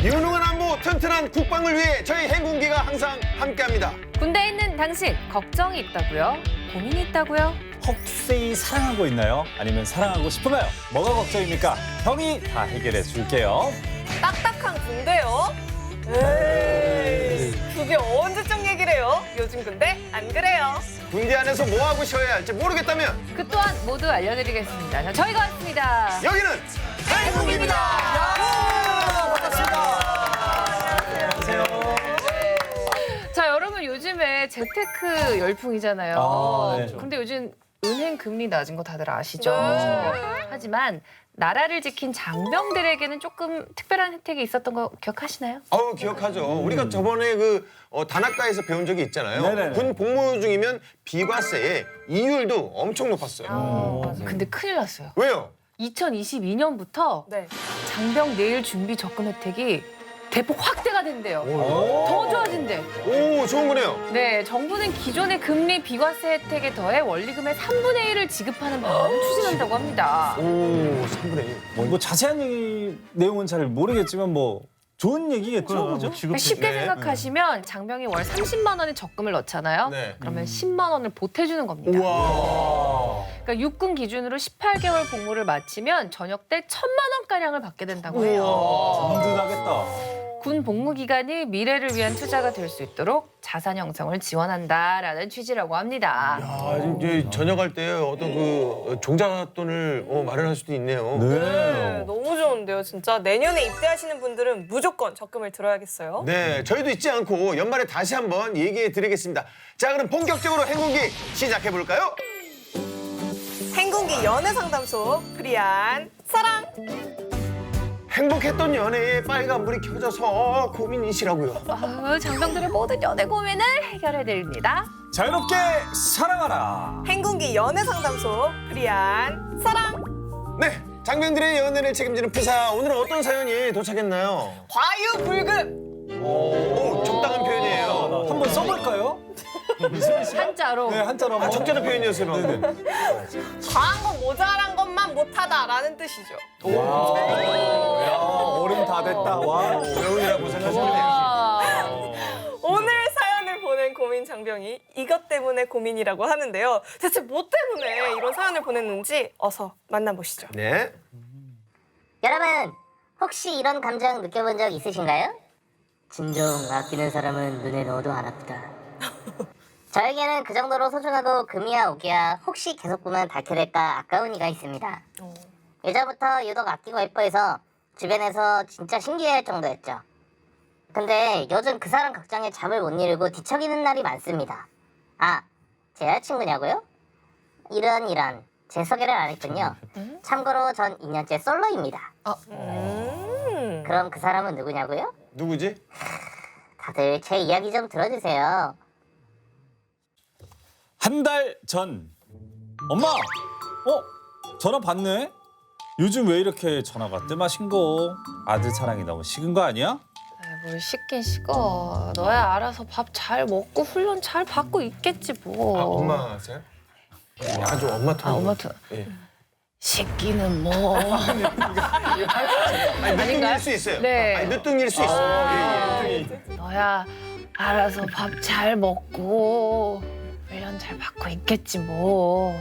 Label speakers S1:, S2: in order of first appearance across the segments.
S1: 유능한 안보, 튼튼한 국방을 위해 저희 행군기가 항상 함께합니다.
S2: 군대에 있는 당신, 걱정이 있다고요? 고민이 있다고요?
S3: 혹시 사랑하고 있나요? 아니면 사랑하고 싶은가요? 뭐가 걱정입니까? 형이 다 해결해 줄게요.
S4: 딱딱한 군대요? 에이, 그게 언제적 얘기래요? 요즘 군대 안 그래요.
S1: 군대 안에서 뭐 하고 쉬어야 할지 모르겠다면
S2: 그 또한 모두 알려드리겠습니다. 자, 저희가 왔습니다.
S1: 여기는 행군기입니다.
S2: 자, 여러분 요즘에 재테크 열풍이잖아요.
S3: 아, 네.
S2: 근데 요즘 은행 금리 낮은 거 다들 아시죠?
S4: 네.
S2: 하지만 나라를 지킨 장병들에게는 조금 특별한 혜택이 있었던 거 기억하시나요?
S1: 기억하죠. 우리가 저번에 그 단학가에서 배운 적이 있잖아요.
S3: 네네네.
S1: 군 복무 중이면 비과세의 이율도 엄청 높았어요.
S2: 근데 큰일 났어요.
S1: 왜요?
S2: 2022년부터
S4: 네.
S2: 장병 내일 준비 적금 혜택이 대폭 확대가 된대요. 더 좋아진대.
S1: 오, 좋은 거네요.
S2: 네, 정부는 기존의 금리 비과세 혜택에 더해 원리금의 3분의 1을 지급하는 방안을 추진한다고 합니다.
S1: 오, 3분의 1.
S3: 뭐 자세한 내용은 잘 모르겠지만 뭐 좋은 얘기겠죠, 그죠?
S2: 그러니까 쉽게
S1: 네.
S2: 생각하시면 장병이 월 30만 원의 적금을 넣잖아요.
S1: 네.
S2: 그러면 10만 원을 보태주는 겁니다.
S1: 우와.
S2: 그러니까 육군 기준으로 18개월 복무를 마치면 저녁 때 1,000만 원가량을 받게 된다고 해요.
S3: 든든하겠다.
S2: 군 복무 기간이 미래를 위한 투자가 될 수 있도록 자산 형성을 지원한다라는 취지라고 합니다.
S1: 이제 전역할 때 어떤 그 종잣돈을 마련할 수도 있네요.
S4: 네, 너무 좋은데요, 진짜. 내년에 입대하시는 분들은 무조건 적금을 들어야겠어요.
S1: 네, 저희도 잊지 않고 연말에 다시 한번 얘기해 드리겠습니다. 자, 그럼 본격적으로 행군기 시작해 볼까요?
S4: 행군기 연애상담소 프리한 사랑.
S1: 행복했던 연애에 빨간불이 켜져서 고민이시라고요.
S2: 아유, 장병들의 모든 연애 고민을 해결해드립니다.
S3: 자유롭게 사랑하라.
S4: 행군기 연애상담소 프리한 사랑.
S1: 네, 장병들의 연애를 책임지는 프사. 오늘은 어떤 사연이 도착했나요?
S4: 과유불급.
S1: 오, 적당한 표현이에요.
S3: 한번 써볼까요?
S2: 한자로.
S3: 네, 한자로 한번.
S1: 적절한 표현이었어요, 방금.
S4: 과한 건 모자란 것만 못하다라는 뜻이죠.
S3: 야, 어른 다 됐다. 와.
S1: 배우느라고 생각하시네요.
S2: 와.
S4: 오늘 사연을 보낸 고민 장병이 이것 때문에 고민이라고 하는데요. 대체 뭐 때문에 이런 사연을 보냈는지 어서 만나보시죠.
S1: 네.
S5: 여러분, 혹시 이런 감정 느껴본 적 있으신가요? 진정 아끼는 사람은 눈에 넣어도 안 아프다. 저에게는 그 정도로 소중하고 금이야 오기야 혹시 계속 보면 닳게될까 아까운 이가 있습니다. 예전부터 유독 아끼고 예뻐해서 주변에서 진짜 신기해할 정도였죠. 근데 요즘 그 사람 걱정에 잠을 못 이루고 뒤척이는 날이 많습니다. 아, 제 여자친구냐고요? 이런 제 소개를 안 했군요. 참고로 전 2년째 솔로입니다. 그럼 그 사람은 누구냐고요?
S1: 누구지?
S5: 다들 제 이야기 좀 들어주세요.
S3: 한 달 전. 엄마! 전화 받네? 요즘 왜 이렇게 전화가 뜸하신거? 아들 사랑이 너무 식은 거 아니야?
S2: 뭘 식긴 식어. 너야 알아서 밥 잘 먹고 훈련 잘 받고 있겠지 뭐.
S1: 아, 엄마세요? 약간 좀 엄마 톤.
S2: 엄마 톤.
S1: 예.
S2: 식기는 뭐.
S1: 아니, 늦둥일 수 있어요.
S2: 네.
S1: 아니, 늦둥일 수 있어요. 예, 예.
S2: 너야 알아서 밥 잘 먹고 훈련 잘 받고 있겠지 뭐.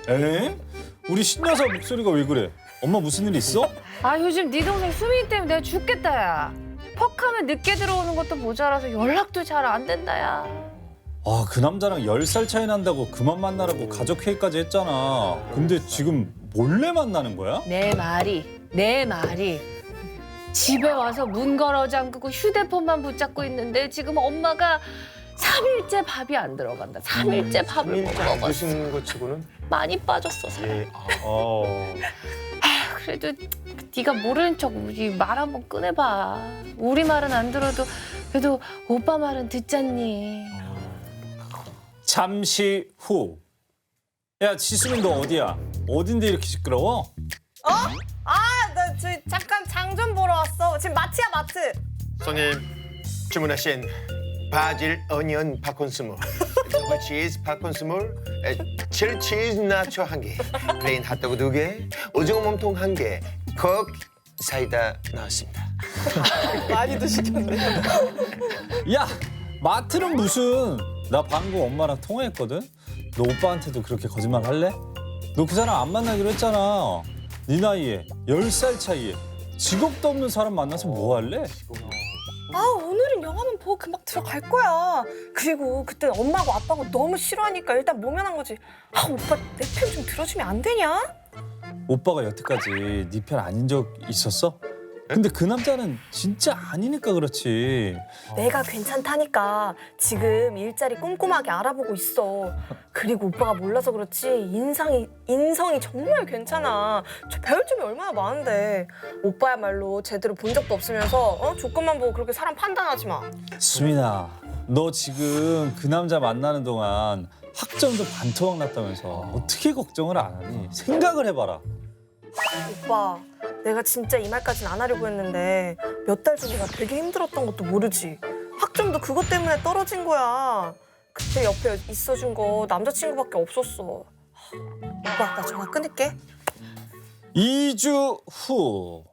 S3: 에? 우리 신여사 목소리가 왜 그래? 엄마 무슨 일 있어?
S2: 아, 요즘 네 동생 수민이 때문에 내가 죽겠다 야. 퍽하면 늦게 들어오는 것도 모자라서 연락도 잘 안 된다 야.
S3: 아, 그 남자랑 10살 차이 난다고 그만 만나라고 가족 회의까지 했잖아. 근데 지금 몰래 만나는 거야?
S2: 내 말이 집에 와서 문 걸어 잠그고 휴대폰만 붙잡고 있는데 지금 엄마가 3일째 밥이 안 들어간다. 3일째 밥을 못
S1: 일자
S2: 먹었어.
S1: 드시는 것 치고는
S2: 많이 빠졌어 살.
S1: 예.
S2: 그래도 네가 모르는 척 우리 말 한번 꺼내봐. 우리 말은 안 들어도 그래도 오빠 말은 듣잖니.
S3: 잠시 후. 야, 지수민 너 어디야? 어딘데 이렇게 시끄러워?
S4: 나 잠깐 장 좀 보러 왔어. 지금 마트야, 마트.
S1: 손님 주문하신 바질 어니언 팝콘스몰, 더블 치즈 팝콘스몰, 7치즈 나초 1개, 플레인 핫도그 2개, 오징어 몸통 1개, 콕 사이다 나왔습니다.
S4: 많이도 시켰네요.
S3: 야, 마트는 무슨? 나 방금 엄마랑 통화했거든. 너 오빠한테도 그렇게 거짓말 할래? 너 그 사람 안 만나기로 했잖아. 네 나이에 10살 차이에 직업도 없는 사람 만나서 뭐 할래?
S4: 아 오늘은 영화만 보고 금방 들어갈 거야. 그리고 그때 엄마하고 아빠가 너무 싫어하니까 일단 모면한 거지. 아 오빠 내 편 좀 들어주면 안 되냐?
S3: 오빠가 여태까지 네 편 아닌 적 있었어? 근데 그 남자는 진짜 아니니까 그렇지.
S4: 내가 괜찮다니까. 지금 일자리 꼼꼼하게 알아보고 있어. 그리고 오빠가 몰라서 그렇지 인성이 정말 괜찮아. 저 배울 점이 얼마나 많은데. 오빠야말로 제대로 본 적도 없으면서 조건만 보고 그렇게 사람 판단하지 마.
S3: 수민아, 너 지금 그 남자 만나는 동안 학점도 반토막 났다면서 어떻게 걱정을 안 하니? 생각을 해봐라.
S4: 오빠, 내가 진짜 이 말까지는 안 하려고 했는데 몇 달 전에 나 되게 힘들었던 것도 모르지. 학점도 그것 때문에 떨어진 거야. 그때 옆에 있어준 거 남자친구밖에 없었어. 오빠, 나 전화 끊을게.
S3: 2주 후.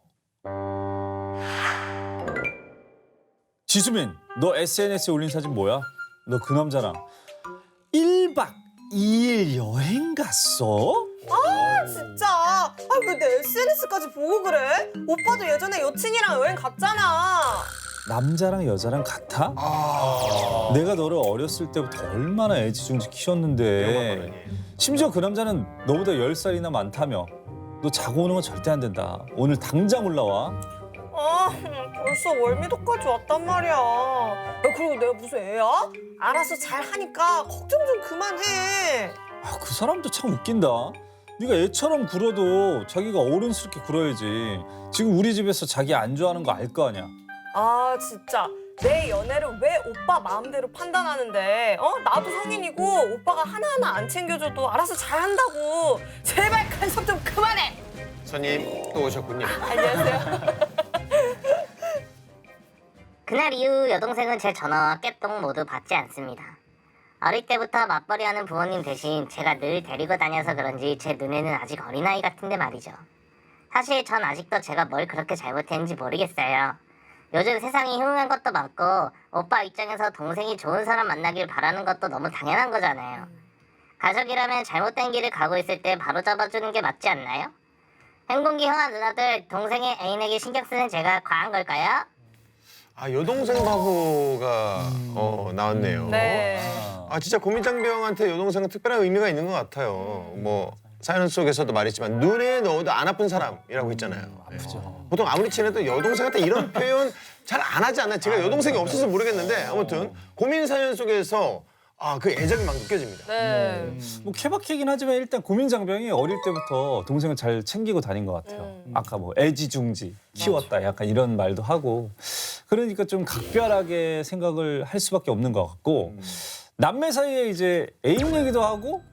S3: 지수민, 너 SNS에 올린 사진 뭐야? 너 그 남자랑 1박 2일 여행 갔어?
S4: 진짜. 아, 왜 내 SNS까지 보고 그래? 오빠도 예전에 여친이랑 여행 갔잖아.
S3: 남자랑 여자랑 같아? 내가 너를 어렸을 때부터 얼마나 애지중지 키웠는데. 심지어 그 남자는 너보다 10살이나 많다며. 너 자고 오는 건 절대 안 된다. 오늘 당장 올라와.
S4: 벌써 월미도까지 왔단 말이야. 야, 그리고 내가 무슨 애야? 알아서 잘 하니까 걱정 좀 그만해.
S3: 아, 그 사람도 참 웃긴다. 네가 애처럼 굴어도 자기가 어른스럽게 굴어야지. 지금 우리 집에서 자기 안 좋아하는 거 알 거 아니야.
S4: 아 진짜 내 연애를 왜 오빠 마음대로 판단하는데? 나도 성인이고 오빠가 하나하나 안 챙겨줘도 알아서 잘한다고. 제발 간섭 좀 그만해.
S1: 손님 또 오셨군요.
S4: 안녕하세요.
S5: 그날 이후 여동생은 제 전화와 깨똥 모두 받지 않습니다. 어릴 때부터 맞벌이하는 부모님 대신 제가 늘 데리고 다녀서 그런지 제 눈에는 아직 어린아이 같은데 말이죠. 사실 전 아직도 제가 뭘 그렇게 잘못했는지 모르겠어요. 요즘 세상이 흉흉한 것도 많고 오빠 입장에서 동생이 좋은 사람 만나길 바라는 것도 너무 당연한 거잖아요. 가족이라면 잘못된 길을 가고 있을 때 바로 잡아주는 게 맞지 않나요? 행복이 형아 누나들 동생의 애인에게 신경 쓰는 제가 과한 걸까요?
S1: 아 여동생 바보가 나왔네요.
S4: 네.
S1: 아 진짜 고민장병한테 여동생은 특별한 의미가 있는 것 같아요. 뭐 사연 속에서도 말했지만 눈에 넣어도 안 아픈 사람이라고 했잖아요. 아프죠. 보통 아무리 친해도 여동생한테 이런 표현 잘 안 하지 않나요? 제가 여동생이 없어서 모르겠는데 아무튼 고민 사연 속에서 그 애정이 막 느껴집니다.
S4: 네.
S3: 뭐 케바케긴 하지만 일단 고민장병이 어릴 때부터 동생을 잘 챙기고 다닌 것 같아요. 아까 뭐 애지중지 키웠다 약간 이런 말도 하고. 그러니까 좀 각별하게 생각을 할 수밖에 없는 것 같고 남매 사이에 이제 애인 얘기도 하고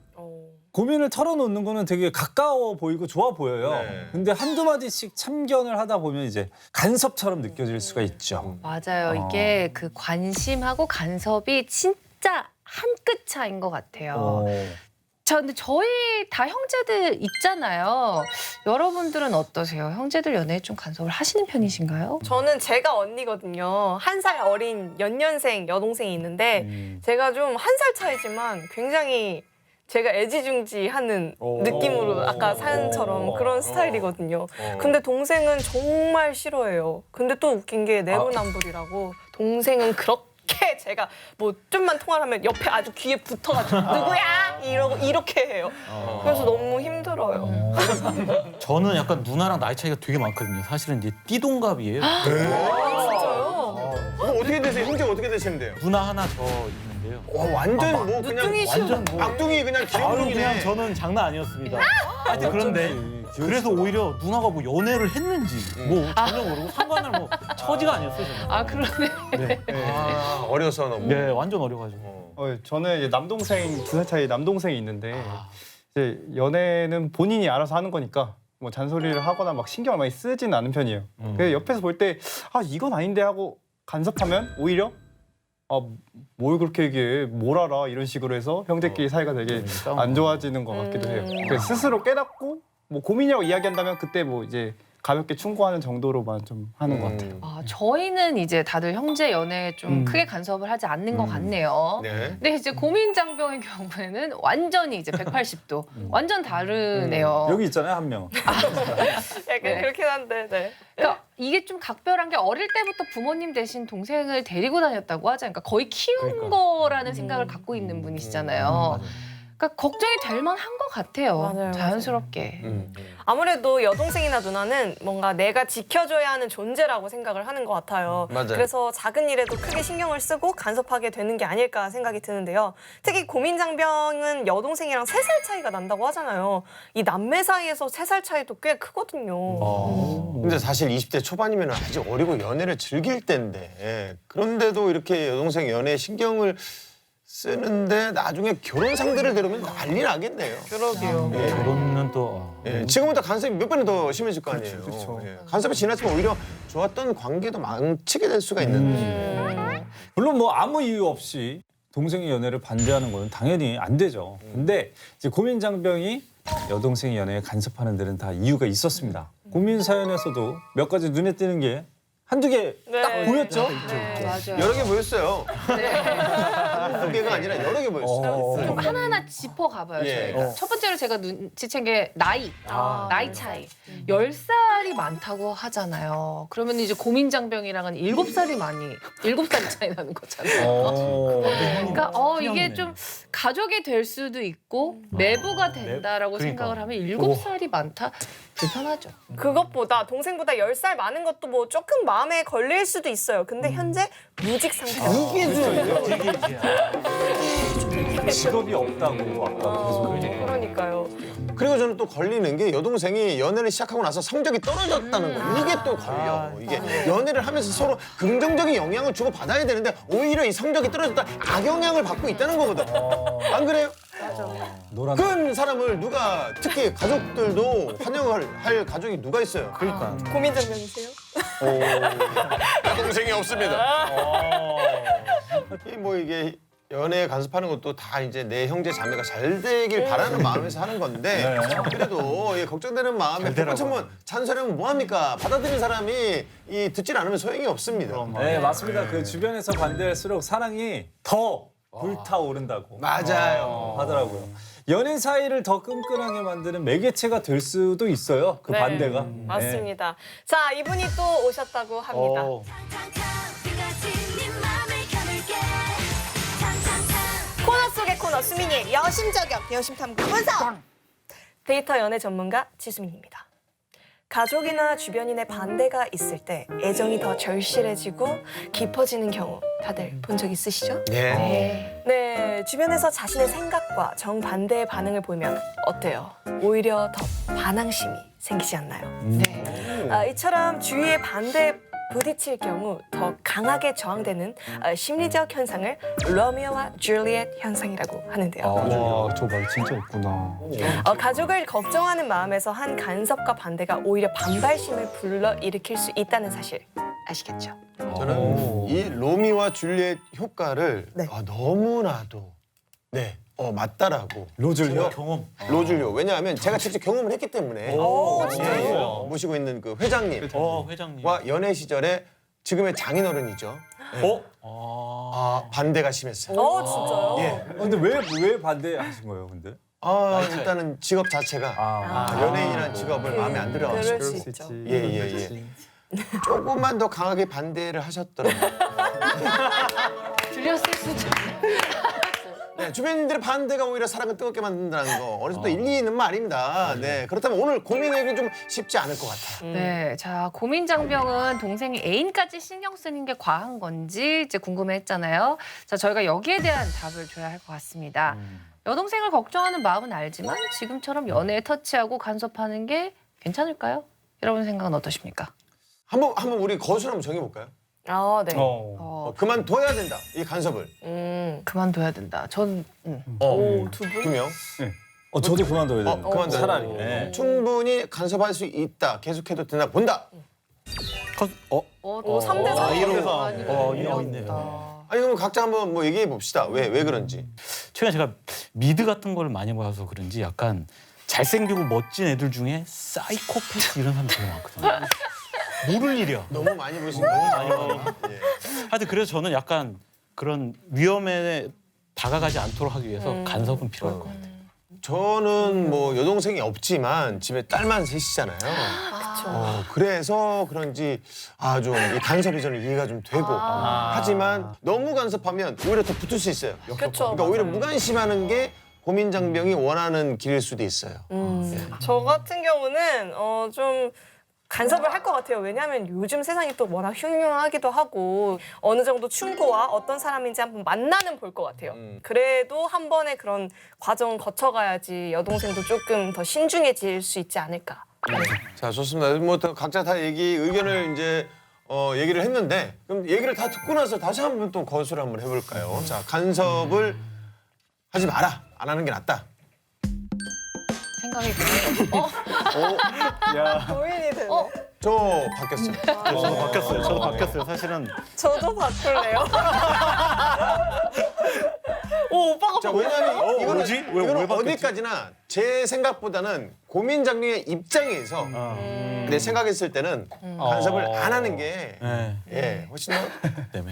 S3: 고민을 털어놓는 거는 되게 가까워 보이고 좋아 보여요.
S1: 네.
S3: 근데 한두 마디씩 참견을 하다 보면 이제 간섭처럼 느껴질 수가 있죠.
S2: 맞아요. 이게 그 관심하고 간섭이 진짜 한 끗 차이인 것 같아요. 근데 저희 다 형제들 있잖아요. 여러분들은 어떠세요? 형제들 연애에 좀 간섭을 하시는 편이신가요?
S4: 저는 제가 언니거든요. 1살 어린 연년생 여동생이 있는데 제가 좀 1살 차이지만 굉장히 제가 애지중지하는 느낌으로 아까 사연처럼 그런 스타일이거든요. 근데 동생은 정말 싫어해요. 근데 또 웃긴 게 내로남불이라고 동생은 그렇게 제가 뭐 좀만 통화를 하면 옆에 아주 귀에 붙어가지고 누구야? 이렇게 해요. 그래서 너무 힘들어요.
S6: 저는 약간 누나랑 나이 차이가 되게 많거든요. 사실은 이제 띠동갑이에요.
S1: 뭐 어떻게 되세요? 형제 어떻게 되시는데요?
S6: 누나 하나 더 있는데요.
S1: 와 완전 뭐 그냥
S6: 완전 뭐
S1: 막둥이 그냥
S6: 아유 그냥
S1: 귀염둥이네.
S6: 저는 장난 아니었습니다. 하여튼 그런데 그래서 오히려 누나가 뭐 연애를 했는지 뭐 전혀 모르고 상관을 뭐 처지가 아니었어요. 저는.
S2: 아 그러네.
S1: 어려서 너무.
S6: 네, 완전 어려가지고.
S7: 저는 이제 남동생 2살 차이 남동생이 있는데 이제 연애는 본인이 알아서 하는 거니까 뭐 잔소리를 하거나 막 신경을 많이 쓰진 않은 편이에요. 그래서 옆에서 볼 때 이건 아닌데 하고 간섭하면 오히려 뭘 그렇게 얘기해 뭘 알아 이런 식으로 해서 형제끼리 사이가 되게 안 좋아지는 것 같기도 해요. 그래서 스스로 깨닫고 뭐 고민이라고 이야기한다면 그때 뭐 이제 가볍게 충고하는 정도로만 좀 하는 것 같아요.
S2: 저희는 이제 다들 형제 연애에 좀 크게 간섭을 하지 않는 것 같네요.
S1: 네.
S2: 근데 이제 고민장병의 경우에는 완전히 이제 180도 완전 다르네요.
S3: 여기 있잖아요, 한 명.
S4: 약간
S2: 네.
S4: 그렇긴 한데. 네.
S2: 그러니까 이게 좀 각별한 게 어릴 때부터 부모님 대신 동생을 데리고 다녔다고 하잖아요. 그러니까 거의 키운 거라는 생각을 갖고 있는 분이시잖아요. 그러니까 걱정이 될 만한 것 같아요.
S4: 맞아요,
S2: 자연스럽게.
S4: 아무래도 여동생이나 누나는 뭔가 내가 지켜줘야 하는 존재라고 생각을 하는 것 같아요.
S1: 맞아요.
S4: 그래서 작은 일에도 크게 신경을 쓰고 간섭하게 되는 게 아닐까 생각이 드는데요. 특히 고민장병은 여동생이랑 3살 차이가 난다고 하잖아요. 이 남매 사이에서 3살 차이도 꽤 크거든요.
S1: 근데 사실 20대 초반이면 아직 어리고 연애를 즐길 때인데 그런데도 이렇게 여동생 연애에 신경을 쓰는데 나중에 결혼 상대를 데려오면 난리 나겠네요.
S4: 그러게요.
S6: 결혼은 또
S1: 예, 지금보다 간섭이 몇 번이 더 심해질 거 아니에요.
S7: 그렇죠.
S1: 예, 간섭이 지나치면 오히려 좋았던 관계도 망치게 될 수가 있는데.
S3: 물론 뭐 아무 이유 없이 동생의 연애를 반대하는 건 당연히 안 되죠. 근데 이제 고민장병이 여동생의 연애에 간섭하는 데는 다 이유가 있었습니다. 고민 사연에서도 몇 가지 눈에 띄는 게 한두 개 딱 보였죠?
S4: 네.
S2: 맞아요.
S1: 여러 개 보였어요. 한두 개가 아니라 여러 개 보였어요.
S2: 좀 하나하나 짚어가봐요.
S1: 예.
S2: 저희가. 첫 번째로 제가 눈치챈 게 나이 차이. 10살이 많다고 하잖아요. 그러면 이제 고민장병이랑은 7살이 차이 나는 거잖아요. 그러니까 이게 좀 가족이 될 수도 있고 매부가 된다라고 생각을 하면 7살이 많다? 불편하죠.
S4: 그것보다 동생보다 10살 많은 것도 뭐 조금 마음에 걸릴 수도 있어요. 근데 현재 무직 상태예요.
S1: 이게 중요해요.
S3: 직업이 없다고 아까 계속
S4: 그러니까요.
S1: 그리고 저는 또 걸리는 게 여동생이 연애를 시작하고 나서 성적이 떨어졌다는 거. 이게 또 걸려. 이게 연애를 하면서 서로 긍정적인 영향을 주고 받아야 되는데 오히려 이 성적이 떨어졌다 악영향을 받고 있다는 거거든. 안 그래요?
S3: 노란
S1: 그런 사람을 누가 특히 가족들도 환영을 할 가족이 누가 있어요?
S6: 그러니까
S4: 고민장병이세요?
S1: 여동생이 없습니다. 뭐 이게 연애 간섭하는 것도 다 이제 내 형제 자매가 잘 되길 바라는 마음에서 하는 건데 그래도 걱정되는 마음에 한번 잔소리하면 뭐합니까? 받아들인 사람이 듣질 않으면 소용이 없습니다.
S3: 네, 맞습니다. 그 주변에서 반대할수록 사랑이 더 불타오른다고
S1: 맞아요.
S3: 하더라고요. 연인 사이를 더 끈끈하게 만드는 매개체가 될 수도 있어요. 그
S4: 네,
S3: 반대가.
S4: 맞습니다. 자, 이분이 또 오셨다고 합니다. 코너 속의 코너 수민이의 여심 저격 여심 탐구 분석. 데이터 연애 전문가 지수민입니다. 가족이나 주변인의 반대가 있을 때 애정이 더 절실해지고 깊어지는 경우 다들 본 적 있으시죠?
S1: 네.
S4: 네, 주변에서 자신의 생각과 정반대의 반응을 보이면 어때요? 오히려 더 반항심이 생기지 않나요?
S2: 네.
S4: 이처럼 주위의 반대에 부딪힐 경우 더 강하게 저항되는 심리적 현상을 로미오와 줄리엣 현상이라고 하는데요.
S7: 와, 저 말 진짜 없구나.
S4: 가족을 걱정하는 마음에서 한 간섭과 반대가 오히려 반발심을 불러일으킬 수 있다는 사실 아시겠죠?
S1: 저는 이 로미오와 줄리엣 효과를
S4: 네.
S1: 너무나도 맞다라고.
S3: 로줄요?
S6: 경험.
S1: 로줄리오. 왜냐하면 제가 직접 경험을 했기 때문에.
S4: 진짜요?
S1: 모시고 있는 그 회장님.
S6: 회장님.
S1: 와 연애 시절에 지금의 장인어른이죠. 반대가 심했어요.
S4: 진짜요?
S1: 예.
S3: 근데 왜 반대하신 거예요, 근데?
S1: 일단은 직업 자체가 연예인이라는 직업을 마음에 안 들어서
S4: 그럴
S7: 그럴
S4: 수
S7: 수
S4: 있죠.
S7: 있지.
S1: 예. 조금만 더 강하게 반대를 하셨더라고요.
S2: 들렸을 수도.
S1: 네, 주변인들의 반대가 오히려 사랑을 뜨겁게 만든다는 거 어느 정도 일리 있는 말입니다. 네, 그렇다면 오늘 고민하기 좀 쉽지 않을 것 같아요.
S2: 네, 자 고민장병은 동생이 애인까지 신경 쓰는 게 과한 건지 이제 궁금해했잖아요. 자 저희가 여기에 대한 답을 줘야 할 것 같습니다. 여동생을 걱정하는 마음은 알지만 지금처럼 연애에 터치하고 간섭하는 게 괜찮을까요? 여러분 생각은 어떠십니까?
S1: 한번 우리 거수를 한번 정해볼까요?
S4: 네.
S1: 그만둬야 된다. 이 간섭을
S2: 그만둬야 된다. 전
S4: 두 분?
S1: 2명.
S3: 저도 그만둬야 돼요.
S1: 그만둬야
S3: 차라리.
S1: 된다.
S3: 네.
S1: 충분히 간섭할 수 있다. 계속해도 된다. 본다.
S4: 3대 4.
S6: 이거 있네요.
S1: 아니 그럼 각자 한번 뭐 얘기해 봅시다. 왜 그런지.
S6: 최근에 제가 미드 같은 걸 많이 봐서 그런지 약간 잘생기고 멋진 애들 중에 사이코패스 이런 사람 되게 많거든요. 모를 일이야.
S1: 너무 많이 보신 거예요. 많이 봤나? 예.
S6: 하여튼 그래서 저는 약간 그런 위험에 다가가지 않도록 하기 위해서 간섭은 필요할 것 같아요.
S1: 저는 뭐 여동생이 없지만 집에 딸만 셋이잖아요. 그래서 그런지 좀 이 간섭이 저는 이해가 좀 되고 하지만 너무 간섭하면 오히려 더 붙을 수 있어요.
S4: 그렇죠.
S1: 그러니까 오히려 무관심하는 게 고민장병이 원하는 길일 수도 있어요.
S4: 저 같은 경우는 좀 간섭을 할 것 같아요. 왜냐하면 요즘 세상이 또 워낙 흉흉하기도 하고 어느 정도 충고와 어떤 사람인지 한번 만나는 볼 것 같아요. 그래도 한 번의 그런 과정을 거쳐가야지 여동생도 조금 더 신중해질 수 있지 않을까.
S1: 자, 좋습니다. 뭐 또 각자 다 의견을 이제 얘기를 했는데 그럼 얘기를 다 듣고 나서 다시 한번 또 거수를 한번 해볼까요? 자, 간섭을 하지 마라. 안 하는 게 낫다.
S2: 생각이 드네요.
S4: 고민이 되네.
S1: 저 바뀌었어요.
S6: 저도 바뀌었어요. 저도 바뀌었어요. 사실은
S4: 저도 바꿀래요. 오빠가
S1: 자, 왜냐면 이거는,
S6: 뭐지? 왜
S1: 이거는
S6: 바뀌었지?
S1: 어디까지나 제 생각보다는 고민장병의 입장에서 내 생각했을 때는 간섭을 안 하는 게
S6: 네.
S1: 훨씬 더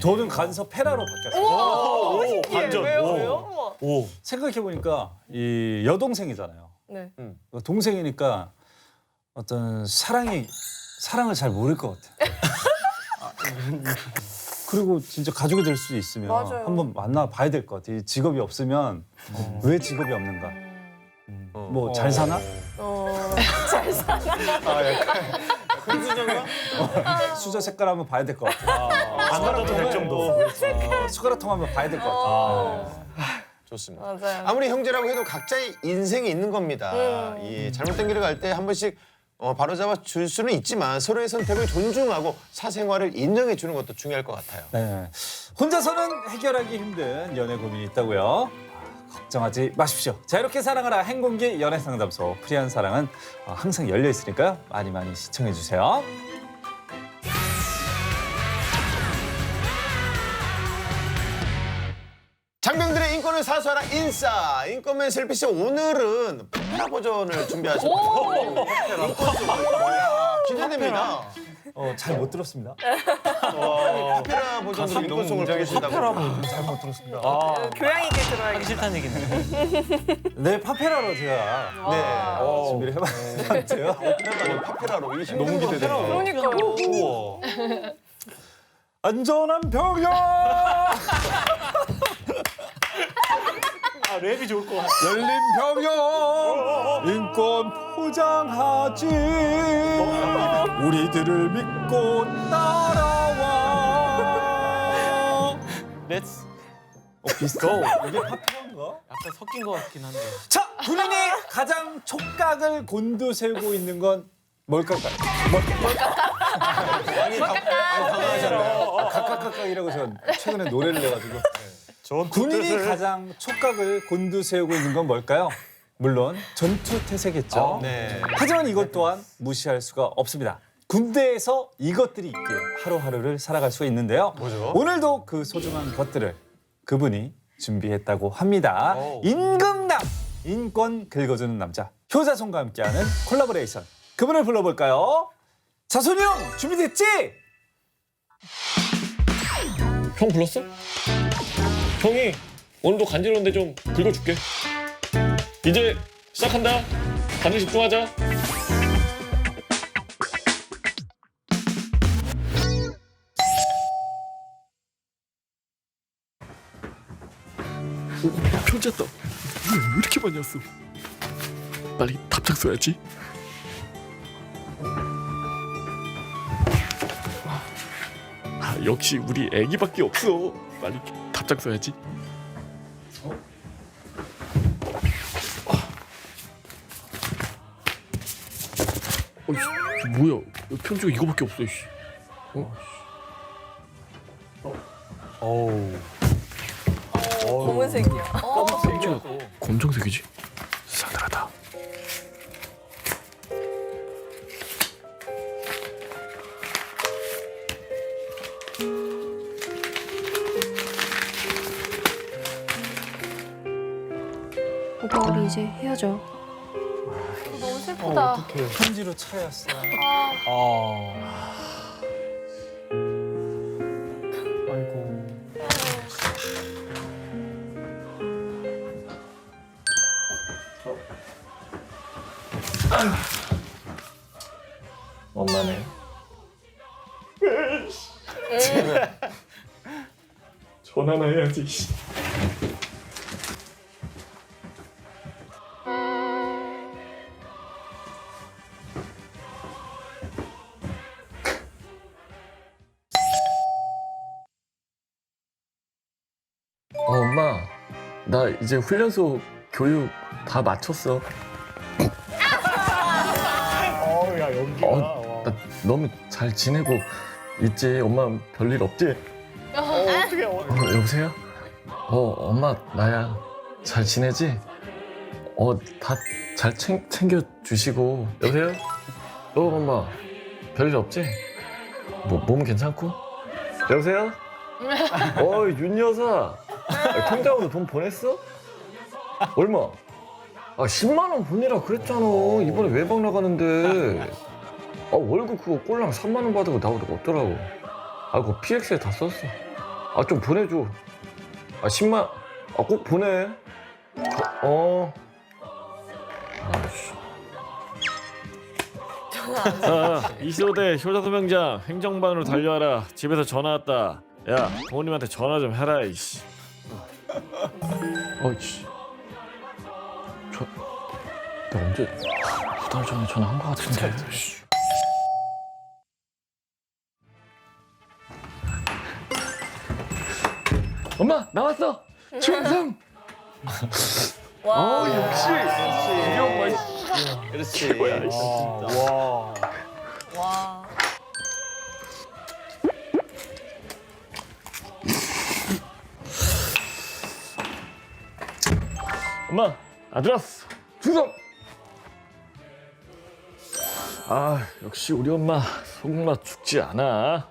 S3: 저는 간섭해라로 바뀌었어요.
S6: 오, 반전.
S4: 왜요?
S6: 오.
S4: 왜요?
S6: 오.
S3: 생각해보니까 이 여동생이잖아요.
S4: 네.
S3: 동생이니까 어떤 사랑을 잘 모를 것 같아요. 그리고 진짜 가족이 될 수도 있으면
S4: 맞아요.
S3: 한번 만나봐야 될 것 같아요. 직업이 없으면 왜 직업이 없는가? 뭐 잘 사나?
S4: 잘 사나?
S3: 수저 색깔 한번 봐야 될 것 같아요.
S6: 안 가도 될 정도.
S3: 숟가락통 한번 봐야 될 것 같아요.
S1: 좋습니다.
S4: 맞아요.
S1: 아무리 형제라고 해도 각자의 인생이 있는 겁니다. 이 잘못된 길을 갈 때 한 번씩 바로잡아 줄 수는 있지만 서로의 선택을 존중하고 사생활을 인정해 주는 것도 중요할 것 같아요.
S3: 네. 혼자서는 해결하기 힘든 연애 고민이 있다고요? 걱정하지 마십시오. 자, 이렇게 사랑하라 행공기 연애상담소 프리한 사랑은 항상 열려 있으니까요. 많이 많이 시청해 주세요.
S1: 장병들의 인권을 사수하라 인싸 인권맨 셀피씨 오늘은 파페라 버전을 준비하셨거든요. 기대됩니다.
S3: 잘 못 들었습니다.
S1: 파페라 버전으로 인권송을 부르신다고.
S3: 잘못 들었습니다.
S4: 교양 있게
S6: 하기
S4: 들어야겠다.
S6: 싫다는 얘기네.
S3: 네, 파페라로 제가
S1: 네.
S3: 준비를 해봤는데요.
S1: 파페라로 이 힘든 건데.
S4: 그러니까요.
S6: 우와.
S3: 안전한 병영!
S6: 랩이 좋을 것 같아.
S3: 열린 병영! 인권 포장하지! 우리들을 믿고 따라와!
S6: 렛츠.
S3: 비슷해. 이게 파페라인가?
S6: 약간 섞인 것 같긴 한데.
S3: 자, 군인이 가장 촉각을 곤두세우고 있는 건 뭘까요? 각각이라고 제가 최근에 노래를 내가지고 군인이 가장 촉각을 곤두세우고 있는 건 뭘까요? 물론 전투태세겠죠.
S1: 네.
S3: 하지만 이것 또한 무시할 수가 없습니다. 군대에서 이것들이 있기에 하루하루를 살아갈 수가 있는데요.
S1: 뭐죠?
S3: 오늘도 그 소중한 것들을 그분이 준비했다고 합니다. 임금남! 인권 긁어주는 남자 효자손과 함께하는 콜라보레이션. 그분을 불러볼까요? 자손이 형 준비됐지?
S8: 형 불렀어? 형이 오늘도 간지러운데 좀 긁어줄게. 이제 시작한다. 다들 집중하자. 편지했다. 왜 이렇게 많이 왔어? 빨리 답장 써야지. 역시 우리 애기밖에 없어. 빨리 답장 써야지. 어이씨, 뭐야? 편지가 이거밖에 없어. 씨.
S4: 검은색이야.
S8: 편지가 검정색이지? 싸늘하다.
S9: 오빠 우리 이제 헤어져.
S2: 너무 슬프다.
S3: 편지로 차였어.
S7: 아이고.
S8: 엄마네. 전화나 해야지. 엄마, 나 이제 훈련소 교육 다 마쳤어.
S7: 야 연기가.
S8: 나 너무 잘 지내고 있지. 엄마 별일 없지?
S7: 어떻게
S8: 여보세요? 엄마 나야. 잘 지내지? 다 잘 챙겨주시고. 여보세요? 엄마 별일 없지? 몸 괜찮고? 여보세요? 윤 여사, 통장으로 돈 보냈어? 얼마? 10만 원 보내라 그랬잖아. 이번에 외박 나가는데. 월급 그거 꼴랑 3만 원 받고 나오고 어쩌라고. 그거 PX에 다 썼어. 좀 보내줘. 10만, 꼭 보내. 아이씨.
S9: 이소대 효자소명장 행정반으로 달려와라. 집에서 전화 왔다. 야, 부모님한테 전화 좀 해라. 이씨.
S8: 씨. 내가 언제 2달 전에 전화한 거 같은데. 씨. 엄마 나왔어. 최은성.
S4: 와.
S1: 역시. 그렇지.
S7: 와.
S4: 와.
S9: 엄마, 아들 왔어.
S8: 충성.
S9: 역시 우리 엄마 속맛 죽지 않아.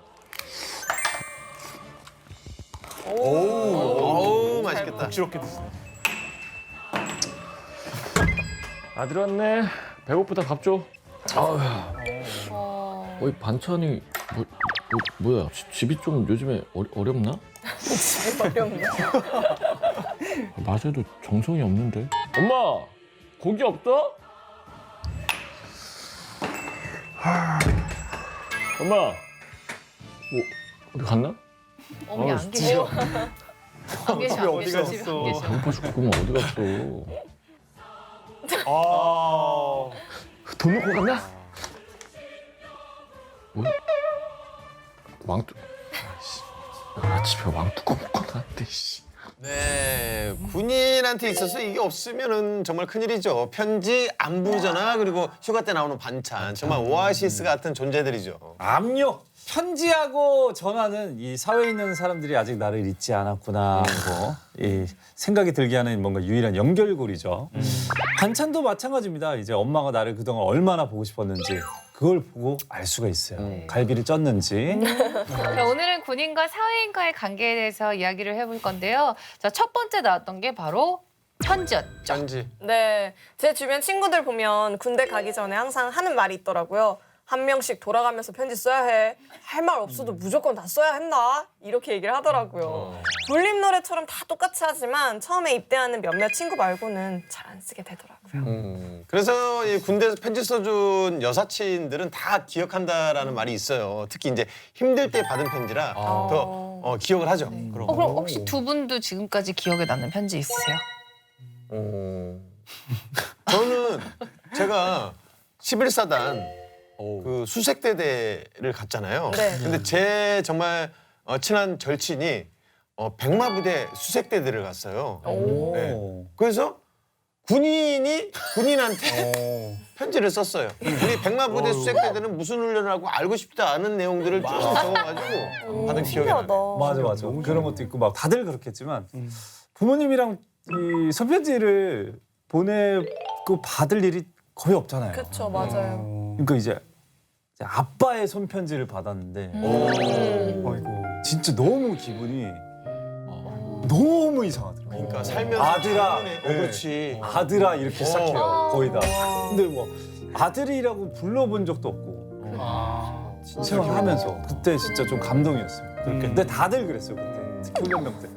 S1: 어우, 맛있겠다.
S7: 부드럽게 드시네.
S9: 아들 왔네. 배고프다 밥 줘.
S8: 이 반찬이 뭐야? 집이 좀 요즘에 어렵나?
S4: 어렵네.
S8: 맛에도 정성이 없는데.
S9: 엄마, 고기 없어? 엄마,
S8: 어디 갔나?
S2: 어머니 안 계셔. 안 계셔. 안
S7: 어디
S2: 계셔.
S7: 가셨어?
S2: 집에 안 계셔.
S8: 배고파 죽겠구만. 어디 갔어? 돈 놓고 갔나? 왕뚜. 집에 왕뚜껑 먹고 나한테.
S1: 네, 군인한테 있어서 이게 없으면은 정말 큰일이죠. 편지, 안부 전화, 그리고 휴가 때 나오는 반찬. 정말 오아시스 같은 존재들이죠.
S3: 압력. 편지하고 전화는 이 사회에 있는 사람들이 아직 나를 잊지 않았구나 하고 이 생각이 들게 하는 뭔가 유일한 연결고리죠. 반찬도 마찬가지입니다. 이제 엄마가 나를 그동안 얼마나 보고 싶었는지 그걸 보고 알 수가 있어요. 갈비를 쪘는지.
S2: 자, 오늘은 군인과 사회인과의 관계에 대해서 이야기를 해볼 건데요. 자, 첫 번째 나왔던 게 바로 편지였죠.
S1: 짠지.
S4: 네, 제 주변 친구들 보면 군대 가기 전에 항상 하는 말이 있더라고요. 한 명씩 돌아가면서 편지 써야 해. 할 말 없어도 무조건 다 써야 한다. 이렇게 얘기를 하더라고요. 불림 노래처럼 다 똑같이 하지만 처음에 입대하는 몇몇 친구 말고는 잘 안 쓰게 되더라고요.
S1: 그래서 이 군대에서 편지 써준 여사친들은 다 기억한다라는 말이 있어요. 특히 이제 힘들 때 받은 편지라 더 기억을 하죠. 그럼.
S2: 그럼 혹시 두 분도 지금까지 기억에 남는 편지 있으세요?
S1: 저는 제가 11사단 그 수색대대를 갔잖아요.
S4: 네.
S1: 근데 제 정말 친한 절친이 백마부대 수색대대를 갔어요. 네. 그래서 군인한테 편지를 썼어요. 우리 백마부대 수색대대는 무슨 훈련을 하고 알고 싶지도 않은 내용들을 쭉 적어가지고 받은 기억이 나요.
S3: 맞아. 그런 것도 있고 막 다들 그렇겠지만 부모님이랑 이 손편지를 보내고 받을 일이 거의 없잖아요.
S4: 그렇죠, 맞아요.
S3: 그러니까 이제 아빠의 손편지를 받았는데
S7: 아이고.
S3: 진짜 너무 기분이 너무 이상하더라고요.
S1: 그러니까 살면서
S3: 아들아,
S1: 때문에.
S3: 네.
S1: 그렇지.
S3: 아들아 이렇게 시작해요. 거의 다. 근데 뭐 아들이라고 불러본 적도 없고 생활하면서 그때 진짜 좀 감동이었어요. 근데 다들 그랬어요 그때. 특히 훈련병 때.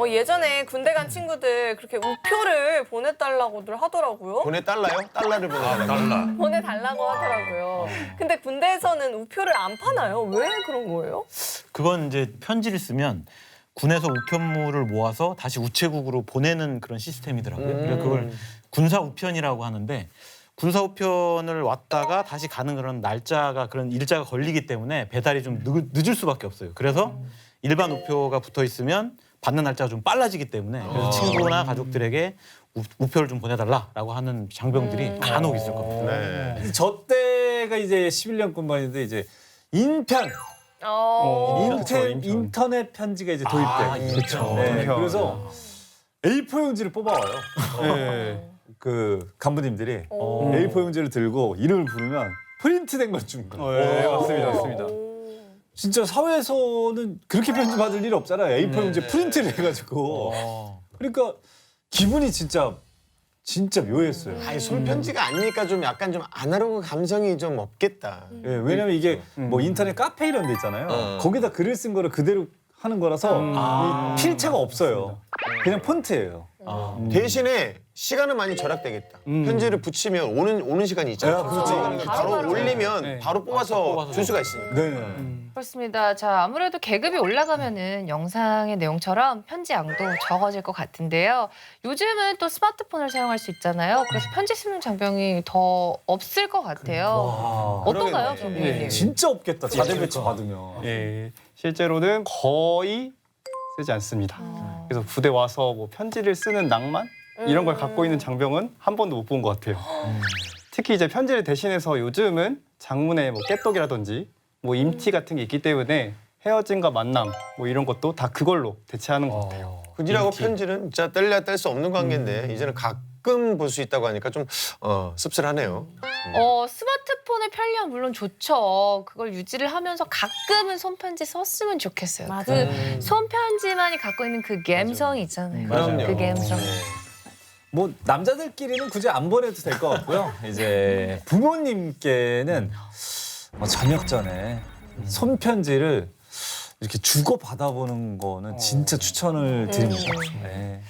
S4: 예전에 군대 간 친구들 그렇게 우표를 보내달라고들 하더라고요.
S1: 보내달라요? 달러를 보내달라고.
S4: 보내달라고 하더라고요. 근데 군대에서는 우표를 안 파나요? 왜 그런 거예요?
S6: 그건 이제 편지를 쓰면 군에서 우편물을 모아서 다시 우체국으로 보내는 그런 시스템이더라고요. 그래서 그걸 군사 우편이라고 하는데 군사 우편을 왔다가 다시 가는 그런 날짜가 그런 일자가 걸리기 때문에 배달이 좀 늦을 수밖에 없어요. 그래서 일반 우표가 붙어 있으면 받는 날짜가 좀 빨라지기 때문에 그래서 친구나 가족들에게 우표를 좀 보내달라라고 하는 장병들이 간혹 있을 겁니다.
S1: 네.
S3: 저 때가 이제 11년 군번인데 이제 인편 인터넷 편지가 이제 도입돼요.
S6: 그렇죠.
S3: 네, 그래서 A4 용지를 뽑아와요. 네. 그 간부님들이 A4 용지를 들고 이름을 부르면 프린트된 걸 준 거예요.
S7: 네, 맞습니다, 맞습니다.
S3: 진짜 사회에서는 그렇게 편지 받을 일이 없잖아요. A4 용지 프린트를 해가지고. 그러니까 기분이 진짜 묘했어요.
S1: 아니 손편지가 아니니까 좀 약간 좀 아날로그 감성이 좀 없겠다.
S3: 예, 왜냐면 이게 뭐 인터넷 카페 이런 데 있잖아요. 거기다 글을 쓴 거를 그대로 하는 거라서 이 필체가 없어요. 그냥 폰트예요.
S1: 대신에 시간은 많이 절약되겠다. 편지를 붙이면 오는 시간이 있잖아요.
S3: 그렇죠.
S1: 바로 올리면
S7: 네.
S1: 바로 뽑아서 줄 수가 있으니까.
S3: 네.
S2: 그렇습니다. 자, 아무래도 계급이 올라가면은 영상의 내용처럼 편지 양도 적어질 것 같은데요. 요즘은 또 스마트폰을 사용할 수 있잖아요. 그래서 편지 쓰는 장병이 더 없을 것 같아요. 어떤가요,
S1: 그러겠네.
S2: 김민희님?
S7: 네.
S3: 진짜 없겠다. 자대 배치 받으면.
S7: 예, 실제로는 거의 쓰지 않습니다. 그래서 부대 와서 뭐 편지를 쓰는 낭만 이런 걸 갖고 있는 장병은 한 번도 못 본 것 같아요. 특히 이제 편지를 대신해서 요즘은 장문의 뭐 깨똑이라든지 뭐 임티 같은 게 있기 때문에 헤어짐과 만남 뭐 이런 것도 다 그걸로 대체하는 것 같아요.
S1: 군인하고 편지는 진짜 뗄래야 뗄 수 없는 관계인데 이제는 가끔 볼 수 있다고 하니까 좀 씁쓸하네요.
S2: 스마트폰의 편리함 물론 좋죠. 그걸 유지를 하면서 가끔은 손편지 썼으면 좋겠어요. 그 손편지만이 갖고 있는 그 감성이 있잖아요.
S1: 그럼요.
S2: 그 감성.
S3: 뭐 남자들끼리는 굳이 안 보내도 될 것 같고요. 이제 부모님께는 저녁 전에 손편지를 이렇게 주고 받아보는 거는 진짜 추천을 드립니다. 네.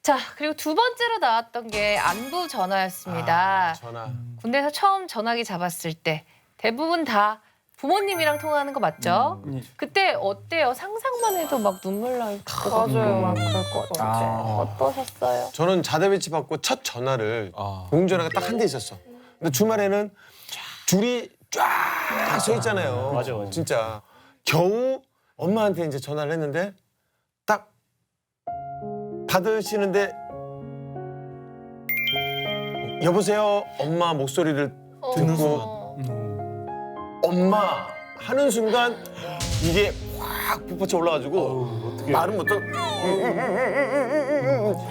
S2: 자, 그리고 두 번째로 나왔던 게 안부 전화였습니다.
S1: 전화.
S2: 군대에서 처음 전화기 잡았을 때 대부분 다 부모님이랑 통화하는 거 맞죠? 그때 어때요? 상상만 해도 막 눈물 날 것 같고 막 그럴 것 같아요. 어떠셨어요?
S1: 저는 자대 배치 받고 첫 전화를 공전화가 딱 한 대 있었어. 근데 주말에는 줄이 쫙 서 있잖아요.
S6: 맞아.
S1: 진짜 겨우 엄마한테 이제 전화를 했는데 딱 받으시는데 여보세요 엄마 목소리를 듣고 엄마 하는 순간 이게 확 북받쳐 올라가지고 말은 못하고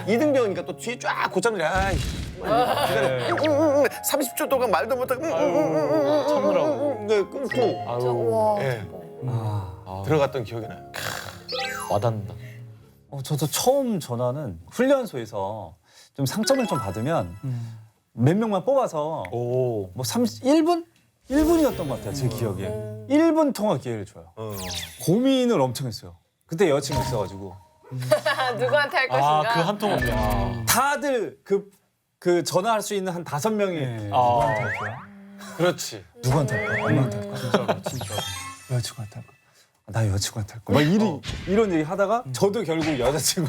S1: 이등병이니까 또 뒤에 쫙 곧장들이 아이 기다려 30초 동안 말도 못하고 참느라고 끊고 예. 들어갔던 기억이 나요.
S6: 와닿는다.
S3: 저도 처음 전화는 훈련소에서 좀 상점을 좀 받으면 몇 명만 뽑아서
S6: 오.
S3: 뭐 1분? 1분이었던 것 같아요, 제 기억에. 1분 통화 기회를 줘요. 고민을 엄청 했어요. 그때 여자친구 있어가지고.
S4: 누구한테 할 것인가?
S6: 그 한 통 없네.
S3: 다들 그 전화할 수 있는 한 5명이
S6: 누구한테
S3: 할 거야?
S1: 그렇지.
S3: 누구한테 할 거야? 엄마한테 할 거야? 진짜로. 여자친구한테 할 거야? 나 여자친구한테 할 거야? 막 이런 얘기 하다가 저도 결국 여자친구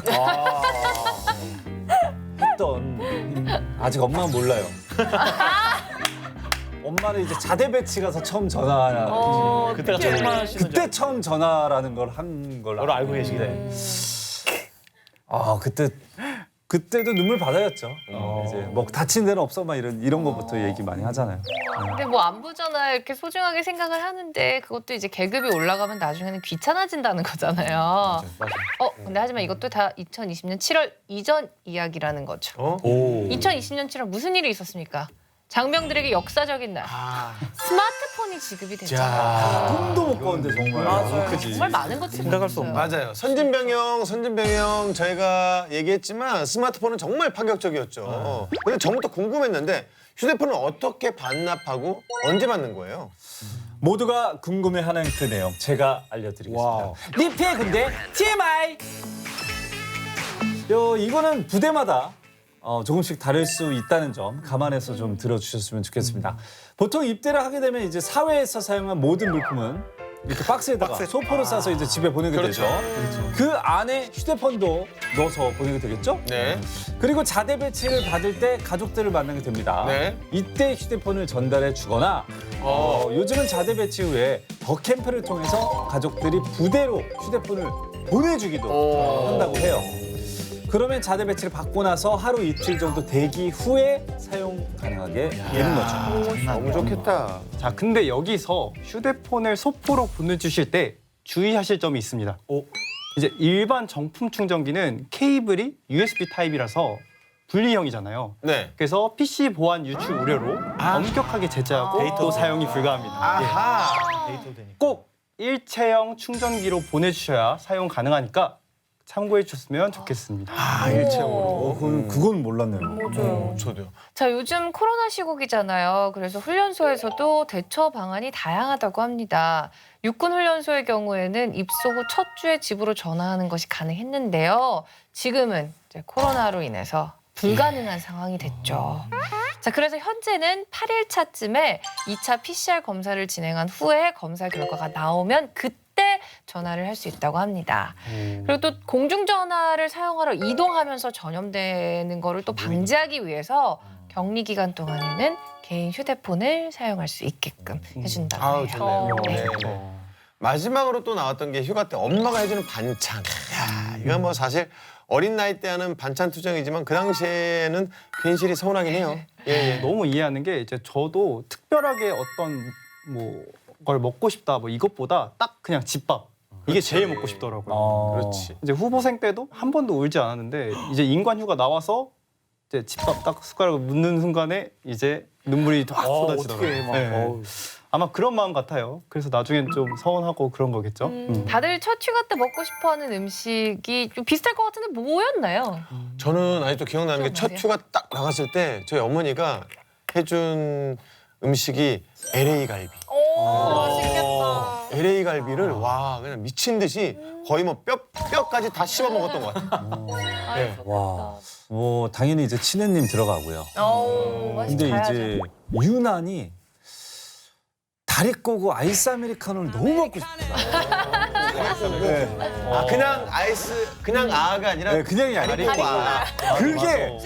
S3: 했던 아직 엄마는 몰라요. 엄마는 이제 자대 배치 가서 처음 전화
S6: 그때가 정말
S3: 그때 처음 전화라는 걸 한 걸로
S6: 알고 계시네.
S3: 그때도 눈물 바다였죠. 이제 뭐 다친 데는 없어 막 이런 거부터 얘기 많이 하잖아요.
S2: 근데 뭐 안부 전화 이렇게 소중하게 생각을 하는데 그것도 이제 계급이 올라가면 나중에는 귀찮아진다는 거잖아요. 근데 하지만 이것도 다 2020년 7월 이전 이야기라는 거죠.
S1: 어?
S6: 오.
S2: 2020년 7월 무슨 일이 있었습니까? 장병들에게 역사적인 날. 스마트폰이 지급이 됐잖아요.
S3: 꿈도 못 꿨는데 정말.
S2: 정말 많은 것들이
S6: 생각할 수
S2: 바뀌었어요.
S1: 맞아요. 선진병영 저희가 얘기했지만 스마트폰은 정말 파격적이었죠. 근데 저부터 궁금했는데 휴대폰을 어떻게 반납하고 언제 받는 거예요?
S3: 모두가 궁금해하는 그 내용 제가 알려드리겠습니다. 리피의 군대 TMI. 이거는 부대마다 조금씩 다를 수 있다는 점 감안해서 좀 들어주셨으면 좋겠습니다. 보통 입대를 하게 되면 이제 사회에서 사용한 모든 물품은 이렇게 박스에다가 소포로 싸서 이제 집에 보내게 되죠. 그 안에 휴대폰도 넣어서 보내게 되겠죠?
S1: 네.
S3: 그리고 자대 배치를 받을 때 가족들을 만나게 됩니다.
S1: 네.
S3: 이때 휴대폰을 전달해 주거나 요즘은 자대 배치 후에 더 캠프를 통해서 가족들이 부대로 휴대폰을 보내주기도 한다고 해요. 그러면 자대 배치를 받고 나서 하루 이틀 정도 대기 후에 사용 가능하게 되는 거죠.
S1: 너무 좋겠다.
S7: 자, 근데 여기서 휴대폰을 소포로 보내주실 때 주의하실 점이 있습니다. 이제 일반 정품 충전기는 케이블이 USB 타입이라서 분리형이잖아요.
S1: 네.
S7: 그래서 PC 보안 유출 우려로 엄격하게 제재하고 또 사용이 불가합니다.
S1: 아하.
S6: 데이터 되니까.
S7: 꼭 일체형 충전기로 보내주셔야 사용 가능하니까 참고해 주셨으면 좋겠습니다.
S1: 일체형으로.
S3: 그건 몰랐네요.
S4: 맞아요.
S1: 저도요.
S2: 자, 요즘 코로나 시국이잖아요. 그래서 훈련소에서도 대처 방안이 다양하다고 합니다. 육군 훈련소의 경우에는 입소 후 첫 주에 집으로 전화하는 것이 가능했는데요. 지금은 이제 코로나로 인해서 불가능한 상황이 됐죠. 자, 그래서 현재는 8일차쯤에 2차 PCR 검사를 진행한 후에 검사 결과가 나오면 그때 전화를 할 수 있다고 합니다. 그리고 또 공중전화를 사용하러 이동하면서 전염되는 거를 또 방지하기 위해서 격리 기간 동안에는 개인 휴대폰을 사용할 수 있게끔 해준다고 해요.
S1: 아우 좋네요. 네. 마지막으로 또 나왔던 게 휴가 때 엄마가 해주는 반찬. 야, 이건 뭐 사실 어린 나이 때 하는 반찬 투정이지만 그 당시에는 괜시리 서운하긴 해요. 예.
S7: 너무 이해하는 게 이제 저도 특별하게 어떤 뭐 걸 먹고 싶다 뭐 이것보다 딱 그냥 집밥 이게 제일 먹고 싶더라고요.
S1: 그렇지.
S7: 이제 후보생 때도 한 번도 울지 않았는데 이제 인관휴가 나와서 이제 집밥 딱 숟가락을 묻는 순간에 이제 눈물이 막 쏟아지더라고요. 네. 아마 그런 마음 같아요. 그래서 나중엔 좀 서운하고 그런 거겠죠.
S2: 다들 첫 휴가 때 먹고 싶어하는 음식이 좀 비슷할 것 같은데 뭐였나요?
S1: 저는 아직도 기억나는 게 첫 휴가 딱 나갔을 때 저희 어머니가 해준 음식이 LA 갈비.
S4: 맛있겠다.
S1: LA 갈비를 와 그냥 미친 듯이 거의 뭐 뼈까지 다 씹어 먹었던 것 같아요. 네.
S3: 와, 당연히 이제 친해님 들어가고요. 근데
S2: 가야죠.
S3: 이제 유난히 다리 꼬고 아이스 아메리카노를 너무 먹고 싶다.
S1: 아 그냥 아이스 그냥 아가 아니라
S3: 네, 그냥이 아니고
S1: 아.
S3: 그게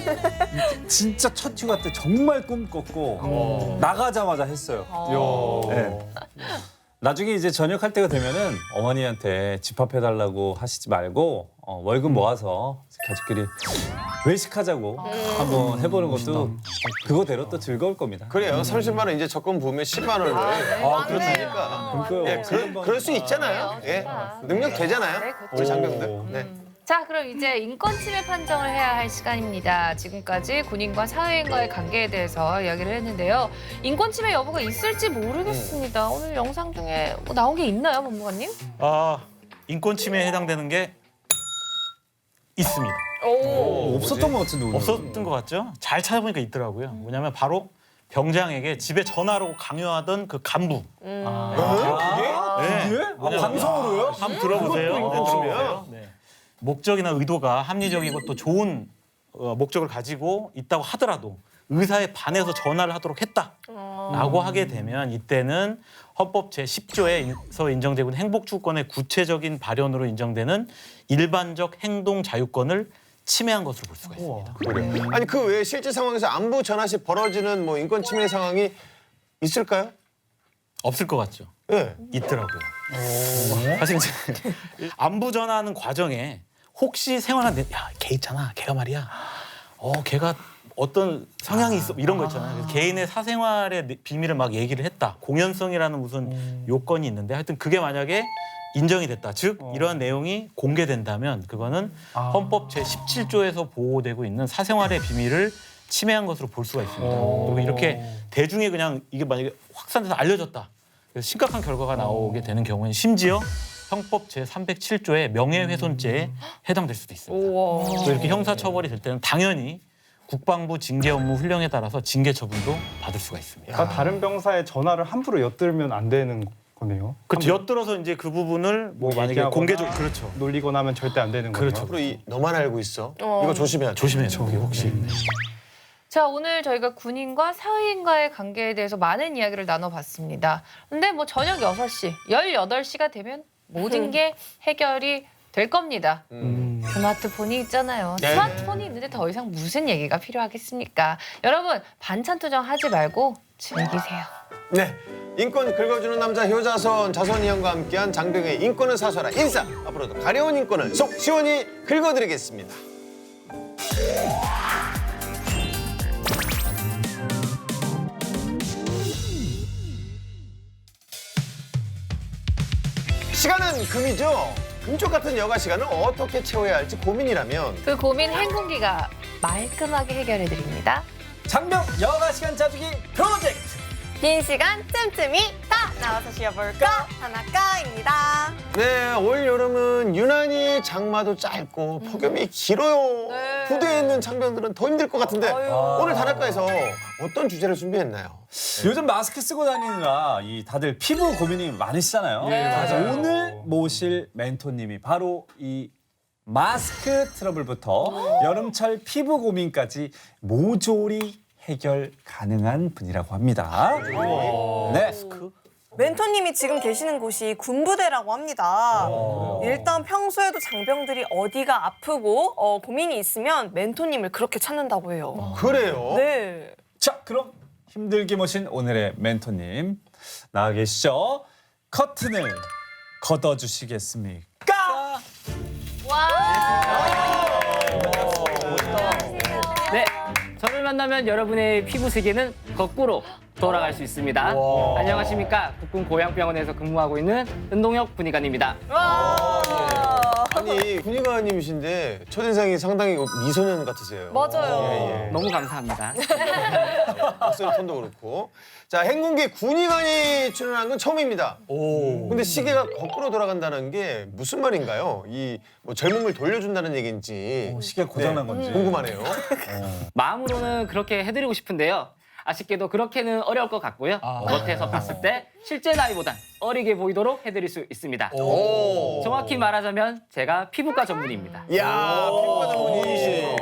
S3: 진짜 첫 휴가 때 정말 꿈꿨고 나가자마자 했어요. 네. 나중에 이제 전역할 때가 되면은 어머니한테 집합해달라고 하시지 말고 월급 모아서 가족끼리 외식하자고 한번 해보는 것도 그거대로 또 즐거울 겁니다.
S1: 그래요. 30만 원 이제 적금 부으면 10만 원을. 그렇다니까.
S3: 그러니까요.
S1: 예, 그럴 수 있잖아요. 예, 능력 되잖아요.
S2: 네, 그렇죠.
S1: 우리 장병들. 네.
S2: 자, 그럼 이제 인권침해 판정을 해야 할 시간입니다. 지금까지 군인과 사회인과의 관계에 대해서 이야기를 했는데요. 인권침해 여부가 있을지 모르겠습니다. 오늘 영상 중에 뭐 나온 게 있나요, 법무관님?
S6: 인권 침해에 해당되는 게 있습니다.
S3: 없었던 것 같은데 오늘.
S6: 없었던 것 같죠? 잘 찾아보니까 있더라고요. 뭐냐면 바로 병장에게 집에 전화로 강요하던 그 간부.
S3: 그게?
S6: 네.
S3: 방송으로요?
S6: 한번 들어보세요. 들어보세요. 네. 목적이나 의도가 합리적이고 또 좋은 목적을 가지고 있다고 하더라도 의사에 반해서 전화를 하도록 했다라고 하게 되면 이때는 헌법 제10조에서 인정되고 있는 행복주권의 구체적인 발현으로 인정되는 일반적 행동 자유권을 침해한 것으로 볼 수가 있습니다.
S1: 그래요. 아니 그 외에 실제 상황에서 안부 전화 시 벌어지는 뭐 인권 침해 상황이 있을까요?
S6: 없을 것 같죠?
S1: 예.
S6: 있더라고요. 사실 이제 안부 전화하는 과정에 혹시 생활한 야걔 있잖아, 걔가 말이야. 걔가 어떤 성향이 있어 이런 거 있잖아요. 그래서 개인의 사생활의 비밀을 막 얘기를 했다. 공연성이라는 무슨 요건이 있는데 하여튼 그게 만약에 인정이 됐다. 즉 이러한 내용이 공개된다면 그거는 헌법 제17조에서 보호되고 있는 사생활의 비밀을 침해한 것으로 볼 수가 있습니다. 그리고 이렇게 대중에 그냥 이게 만약에 확산돼서 알려졌다. 그래서 심각한 결과가 나오게 되는 경우에는 심지어 형법 제307조의 명예훼손죄에 해당될 수도 있습니다. 또 이렇게 형사처벌이 될 때는 당연히 국방부 징계 업무 훈령에 따라서 징계 처분도 받을 수가 있습니다.
S7: 그러니까 다른 병사의 전화를 함부로 엿들면 안 되는 거네요.
S6: 그렇죠. 엿들어서 이제 그 부분을 뭐 만약에
S7: 얘기하거나
S6: 공개적 그렇죠.
S7: 놀리거나 하면 절대 안 되는 거예요.
S6: 그렇죠.
S1: 앞으로 너만 알고 있어. 이거 조심해야 돼.
S6: 조심해야죠. 이게 혹시.
S2: 자, 오늘 저희가 군인과 사회인과의 관계에 대해서 많은 이야기를 나눠봤습니다. 근데 뭐 저녁 6시, 18시가 되면 모든 게 해결이 될 겁니다. 스마트폰이 있잖아요.
S1: 네.
S2: 스마트폰이 있는데 더 이상 무슨 얘기가 필요하겠습니까? 여러분, 반찬 투정 하지 말고 즐기세요.
S1: 네. 인권 긁어주는 남자 효자선 자선이 형과 함께한 장병의 인권을 사수하라 인싸. 앞으로도 가려운 인권을 속 시원히 긁어드리겠습니다. 시간은 금이죠. 금쪽 같은 여가 시간을 어떻게 채워야 할지 고민이라면
S2: 그 고민 행군기가 말끔하게 해결해드립니다.
S3: 장병 여가 시간 짜주기 프로젝트.
S4: 긴 시간 틈틈이 다 나와서 쉬어볼까? 하나까입니다.
S1: 네, 올 여름은 유난히 장마도 짧고 폭염이 길어요.
S4: 네.
S1: 부대에 있는 장병들은 더 힘들 것 같은데 오늘 단학가에서 어떤 주제를 준비했나요?
S3: 요즘 마스크 쓰고 다니느라 이 다들 피부 고민이 많으시잖아요.
S1: 맞아요.
S3: 오늘 모실 멘토님이 바로 이 마스크 트러블부터 여름철 피부 고민까지 모조리 해결 가능한 분이라고 합니다. 네.
S4: 멘토님이 지금 계시는 곳이 군부대라고 합니다. 일단 평소에도 장병들이 어디가 아프고 고민이 있으면 멘토님을 그렇게 찾는다고 해요.
S1: 그래요?
S4: 네.
S3: 자, 그럼 힘들게 모신 오늘의 멘토님 나와 계시죠? 커튼을 걷어주시겠습니까?
S10: 네, 저를 만나면 여러분의 피부 세계는 거꾸로 돌아갈 수 있습니다. 안녕하십니까. 국군 고양병원에서 근무하고 있는 은동혁 군의관입니다.
S1: 아니 군의관님이신데 첫인상이 상당히 미소년 같으세요.
S4: 맞아요.
S10: 너무 감사합니다.
S1: 목소리 톤도 그렇고. 자, 행군기 군의관이 출연한 건 처음입니다. 근데 시계가 거꾸로 돌아간다는 게 무슨 말인가요? 이 뭐 젊음을 돌려준다는 얘기인지
S3: 시계 고장난 건지.
S1: 궁금하네요.
S10: 마음으로는 그렇게 해드리고 싶은데요. 아쉽게도 그렇게는 어려울 것 같고요. 겉에서 봤을 때 실제 나이보단 어리게 보이도록 해드릴 수 있습니다. 정확히 말하자면 제가 피부과 전문의입니다.
S1: 이야, 피부과 전문의.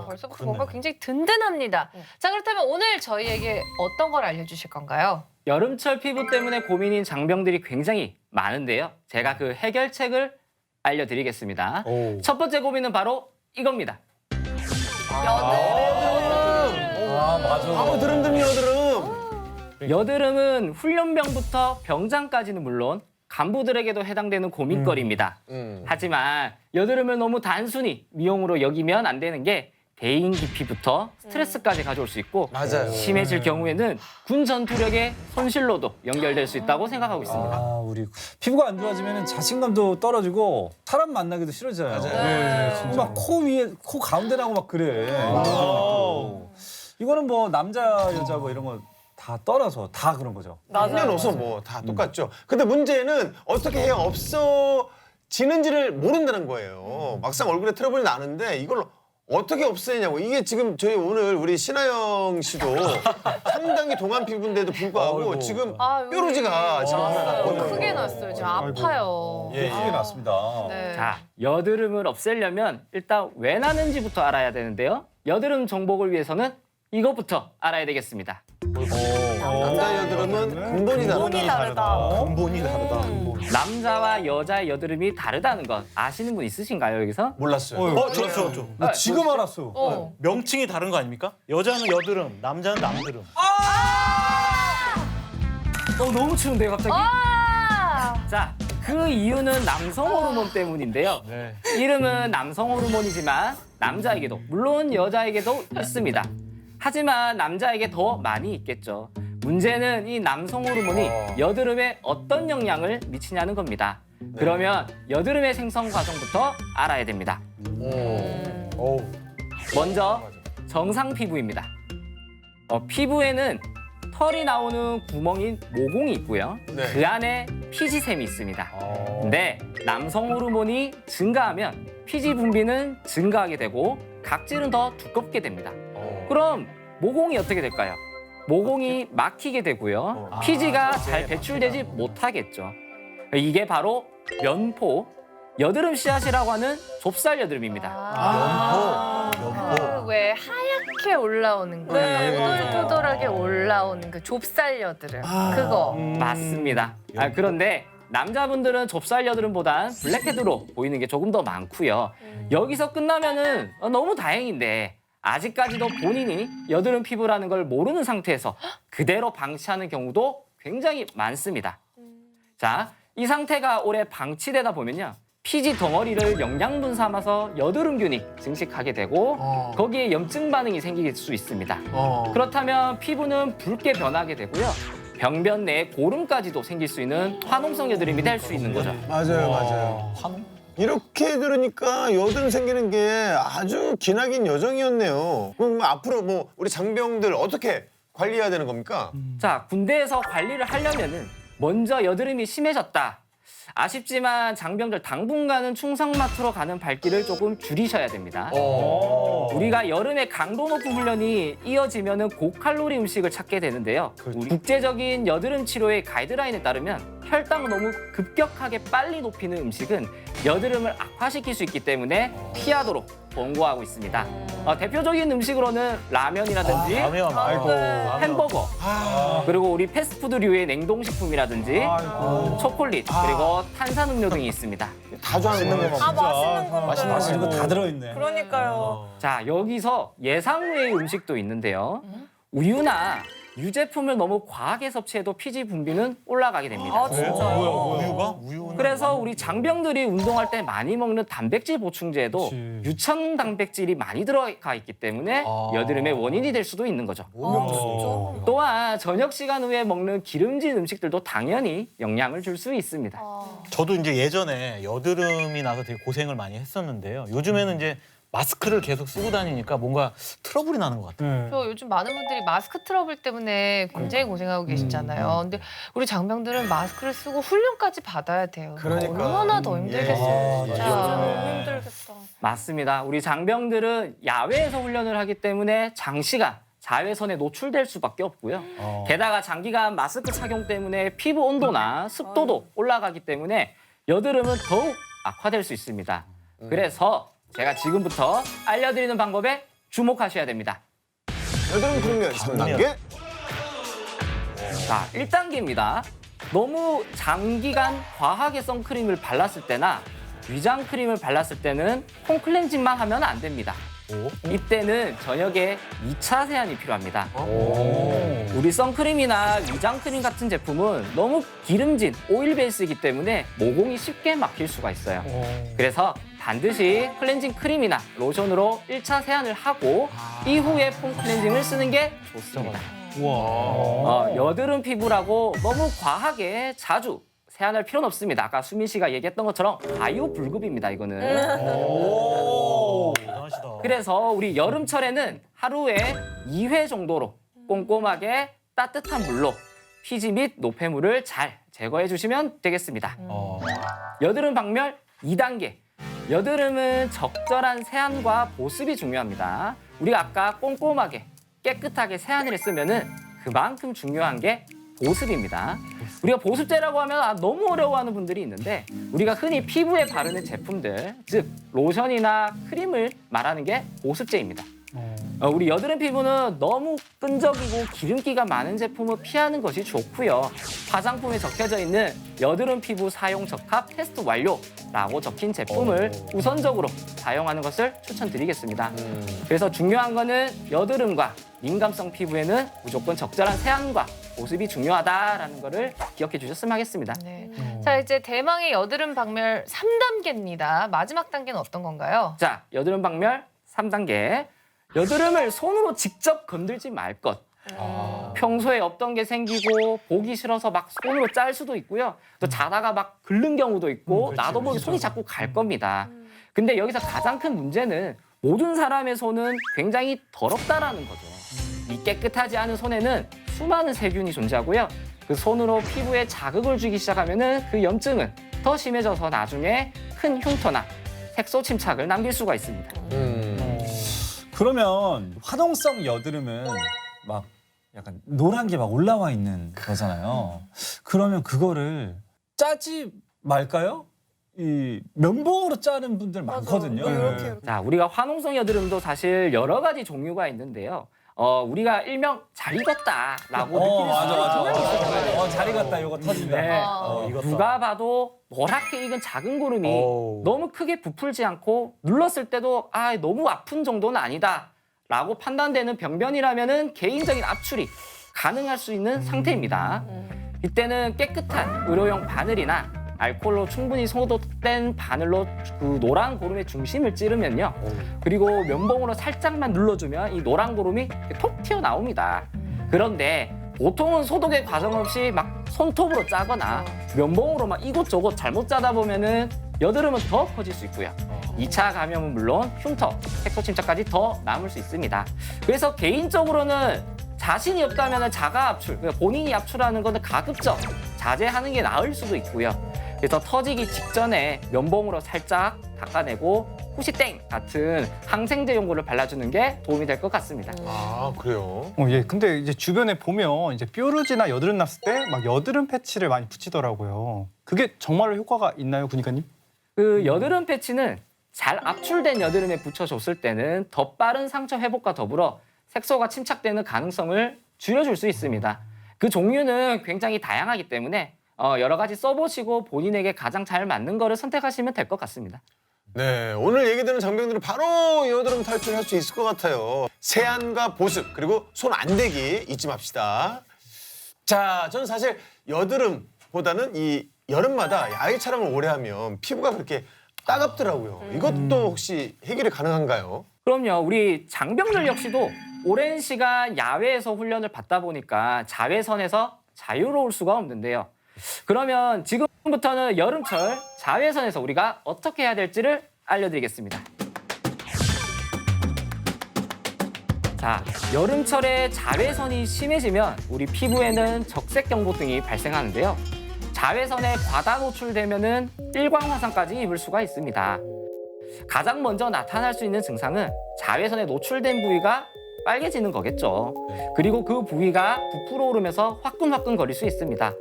S2: 벌써부터 뭔가 굉장히 든든합니다. 자, 그렇다면 오늘 저희에게 어떤 걸 알려주실 건가요?
S10: 여름철 피부 때문에 고민인 장병들이 굉장히 많은데요. 제가 그 해결책을 알려드리겠습니다. 첫 번째 고민은 바로 이겁니다.
S1: 바로 드름드름 여드름.
S10: 여드름은 훈련병부터 병장까지는 물론 간부들에게도 해당되는 고민거리입니다. 하지만 여드름을 너무 단순히 미용으로 여기면 안 되는 게 대인 기피부터 스트레스까지 가져올 수 있고
S1: 맞아요.
S10: 심해질 경우에는 군 전투력의 손실로도 연결될 수 있다고 생각하고 있습니다.
S3: 우리 피부가 안 좋아지면 자신감도 떨어지고 사람 만나기도 싫어져요.
S1: 맞아요.
S3: 막 코 위에 코 가운데 나고 막 그래. 이거는 뭐 남자 여자 뭐 이런 거 다 떨어서 다 그런 거죠.
S1: 남녀노소 뭐 다 똑같죠. 근데 문제는 어떻게 해야 없어지는지를 모른다는 거예요. 막상 얼굴에 트러블이 나는데 이걸 어떻게 없애냐고. 이게 지금 저희 오늘 우리 신하영 씨도 상당히 동안 피부인데도 불구하고 지금 뾰루지가 지금 하나 났거든요.
S2: 크게 났어요. 지금 아파요.
S3: 크게 났습니다.
S2: 네.
S10: 자, 여드름을 없애려면 일단 왜 나는지부터 알아야 되는데요. 여드름 정복을 위해서는 이것부터 알아야 되겠습니다.
S1: 남자 여드름은 근본이 다르다.
S6: 근본이 다르다.
S10: 남자와 여자의 여드름이 다르다는 것 아시는 분 있으신가요, 여기서?
S1: 몰랐어요.
S6: 저.
S3: 나 지금 알았어.
S6: 명칭이 다른 거 아닙니까? 여자는 여드름, 남자는 남드름.
S10: 너무 추운데요, 갑자기? 자, 그 이유는 남성 호르몬 때문인데요. 이름은 남성 호르몬이지만 남자에게도 물론 여자에게도 있습니다. 하지만 남자에게 더 많이 있겠죠. 문제는 이 남성 호르몬이 여드름에 어떤 영향을 미치냐는 겁니다. 그러면 여드름의 생성 과정부터 알아야 됩니다. 먼저 정상 피부입니다. 피부에는 털이 나오는 구멍인 모공이 있고요.
S1: 네.
S10: 그 안에 피지샘이 있습니다. 근데 남성 호르몬이 증가하면 피지 분비는 증가하게 되고 각질은 더 두껍게 됩니다. 그럼 모공이 어떻게 될까요? 모공이 막히게 되고요. 피지가 잘 배출되지 못하겠죠. 이게 바로 면포, 여드름 씨앗이라고 하는 좁쌀 여드름입니다.
S2: 그왜 하얗게 올라오는 거, 또돌또돌하게 올라오는 그 좁쌀 여드름, 그거.
S10: 맞습니다. 그런데 남자분들은 좁쌀 여드름보단 블랙헤드로 보이는 게 조금 더 많고요. 여기서 끝나면은 너무 다행인데 아직까지도 본인이 여드름 피부라는 걸 모르는 상태에서 그대로 방치하는 경우도 굉장히 많습니다. 자, 이 상태가 오래 방치되다 보면요. 피지 덩어리를 영양분 삼아서 여드름균이 증식하게 되고 거기에 염증 반응이 생길 수 있습니다. 그렇다면 피부는 붉게 변하게 되고요. 병변 내에 고름까지도 생길 수 있는 화농성 여드름이 될 수 있는 거죠.
S1: 맞아요. 이렇게 들으니까 여드름 생기는 게 아주 기나긴 여정이었네요. 그럼 앞으로 뭐 우리 장병들 어떻게 관리해야 되는 겁니까?
S10: 자, 군대에서 관리를 하려면은 먼저 여드름이 심해졌다. 아쉽지만 장병들 당분간은 충성마트로 가는 발길을 조금 줄이셔야 됩니다. 우리가 여름에 강도 높은 훈련이 이어지면은 고칼로리 음식을 찾게 되는데요. 우리 국제적인 여드름 치료의 가이드라인에 따르면 혈당을 너무 급격하게 빨리 높이는 음식은 여드름을 악화시킬 수 있기 때문에 피하도록 권고하고 있습니다. 대표적인 음식으로는 라면이라든지 햄버거, 그리고 우리 패스트푸드류의 냉동식품이라든지 초콜릿, 그리고 탄산음료 등이 있습니다.
S1: 다 좋아하는 거만.
S4: 맛있는 거.
S3: 다 들어있네.
S4: 그러니까요.
S10: 자, 여기서 예상 외의 음식도 있는데요. 우유나 유제품을 너무 과하게 섭취해도 피지 분비는 올라가게 됩니다.
S6: 우유가?
S10: 그래서 우리 장병들이 운동할 때 많이 먹는 단백질 보충제에도 유천 단백질이 많이 들어가 있기 때문에 여드름의 원인이 될 수도 있는 거죠. 또한 저녁 시간 후에 먹는 기름진 음식들도 당연히 영향을 줄 수 있습니다.
S6: 저도 이제 예전에 여드름이 나서 되게 고생을 많이 했었는데요. 요즘에는 이제 마스크를 계속 쓰고 다니니까 뭔가 트러블이 나는 것 같아요.
S2: 저 요즘 많은 분들이 마스크 트러블 때문에 굉장히 고생하고 계시잖아요. 근데 우리 장병들은 마스크를 쓰고 훈련까지 받아야 돼요.
S1: 그러니까.
S2: 얼마나 더 힘들겠어요. 진짜.
S4: 너무 힘들겠다.
S10: 맞습니다. 우리 장병들은 야외에서 훈련을 하기 때문에 장시간 자외선에 노출될 수밖에 없고요. 게다가 장기간 마스크 착용 때문에 피부 온도나 습도도 올라가기 때문에 여드름은 더욱 악화될 수 있습니다. 그래서 제가 지금부터 알려드리는 방법에 주목하셔야 됩니다.
S1: 여드름 풀면 3단계.
S10: 자, 1단계입니다. 너무 장기간 과하게 선크림을 발랐을 때나 위장 크림을 발랐을 때는 홈클렌징만 하면 안 됩니다. 이때는 저녁에 2차 세안이 필요합니다. 우리 선크림이나 위장 크림 같은 제품은 너무 기름진 오일 베이스이기 때문에 모공이 쉽게 막힐 수가 있어요. 그래서 반드시 클렌징 크림이나 로션으로 1차 세안을 하고 이후에 폼 클렌징을 쓰는 게 좋습니다. 여드름 피부라고 너무 과하게 자주 세안할 필요는 없습니다. 아까 수민 씨가 얘기했던 것처럼 과유불급입니다, 이거는.
S6: 대단하시다.
S10: 그래서 우리 여름철에는 하루에 2회 정도로 꼼꼼하게 따뜻한 물로 피지 및 노폐물을 잘 제거해 주시면 되겠습니다. 여드름 박멸 2단계. 여드름은 적절한 세안과 보습이 중요합니다. 우리가 아까 꼼꼼하게 깨끗하게 세안을 했으면은 그만큼 중요한 게 보습입니다. 우리가 보습제라고 하면 너무 어려워하는 분들이 있는데 우리가 흔히 피부에 바르는 제품들, 즉 로션이나 크림을 말하는 게 보습제입니다. 우리 여드름 피부는 너무 끈적이고 기름기가 많은 제품을 피하는 것이 좋고요. 화장품에 적혀져 있는 여드름 피부 사용 적합 테스트 완료라고 적힌 제품을 우선적으로 사용하는 것을 추천드리겠습니다. 그래서 중요한 거는 여드름과 민감성 피부에는 무조건 적절한 세안과 보습이 중요하다라는 거를 기억해 주셨으면 하겠습니다.
S2: 네. 자, 이제 대망의 여드름 박멸 3단계입니다. 마지막 단계는 어떤 건가요?
S10: 자, 여드름 박멸 3단계. 여드름을 손으로 직접 건들지 말 것. 평소에 없던 게 생기고 보기 싫어서 막 손으로 짤 수도 있고요. 또 자다가 막 긁는 경우도 있고 나도 모르게 손이 자꾸 갈 겁니다. 근데 여기서 가장 큰 문제는 모든 사람의 손은 굉장히 더럽다라는 거죠. 이 깨끗하지 않은 손에는 수많은 세균이 존재하고요. 그 손으로 피부에 자극을 주기 시작하면은 그 염증은 더 심해져서 나중에 큰 흉터나 색소 침착을 남길 수가 있습니다.
S3: 그러면 화농성 여드름은 막 약간 노란 게 막 올라와 있는 거잖아요. 그러면 그거를 짜지 말까요? 이 면봉으로 짜는 분들 많거든요.
S4: 이렇게.
S10: 자, 우리가 화농성 여드름도 사실 여러 가지 종류가 있는데요. 우리가 일명 잘 익었다라고 느끼는 분들이 있어요.
S3: 잘 익었다, 이거 터진다.
S10: 네. 누가 봐도 노랗게 익은 작은 고름이 너무 크게 부풀지 않고 눌렀을 때도 너무 아픈 정도는 아니다라고 판단되는 병변이라면은 개인적인 압출이 가능할 수 있는 상태입니다. 이때는 깨끗한 의료용 바늘이나 알코올로 충분히 소독된 바늘로 그 노란 고름의 중심을 찌르면요. 그리고 면봉으로 살짝만 눌러주면 이 노란 고름이 톡 튀어나옵니다. 그런데 보통은 소독의 과정 없이 막 손톱으로 짜거나 면봉으로 막 이곳저곳 잘못 짜다 보면은 여드름은 더 커질 수 있고요. 2차 감염은 물론 흉터, 색소 침착까지 더 남을 수 있습니다. 그래서 개인적으로는 자신이 없다면 자가 압출, 그러니까 본인이 압출하는 것은 가급적 자제하는 게 나을 수도 있고요. 그래서 터지기 직전에 면봉으로 살짝 닦아내고 후시땡 같은 항생제 용구를 발라주는 게 도움이 될 것 같습니다.
S1: 아, 그래요?
S7: 예. 근데 이제 주변에 보면 이제 뾰루지나 여드름 났을 때 막 여드름 패치를 많이 붙이더라고요. 그게 정말로 효과가 있나요, 군의관님?
S10: 그 여드름 패치는 잘 압출된 여드름에 붙여줬을 때는 더 빠른 상처 회복과 더불어 색소가 침착되는 가능성을 줄여줄 수 있습니다. 그 종류는 굉장히 다양하기 때문에 여러 가지 써보시고 본인에게 가장 잘 맞는 거를 선택하시면 될 것 같습니다.
S1: 네, 오늘 얘기 듣는 장병들은 바로 여드름 탈출할 수 있을 것 같아요. 세안과 보습, 그리고 손 안 대기 잊지 맙시다. 자, 저는 사실 여드름보다는 이 여름마다 야외 촬영을 오래 하면 피부가 그렇게 따갑더라고요. 이것도 혹시 해결이 가능한가요?
S10: 그럼요. 우리 장병들 역시도 오랜 시간 야외에서 훈련을 받다 보니까 자외선에서 자유로울 수가 없는데요. 그러면 지금부터는 여름철 자외선에서 우리가 어떻게 해야 될지를 알려드리겠습니다. 자, 여름철에 자외선이 심해지면 우리 피부에는 적색경보등이 발생하는데요. 자외선에 과다 노출되면은 일광화상까지 입을 수가 있습니다. 가장 먼저 나타날 수 있는 증상은 자외선에 노출된 부위가 빨개지는 거겠죠. 그리고 그 부위가 부풀어 오르면서 화끈화끈 거릴 수 있습니다.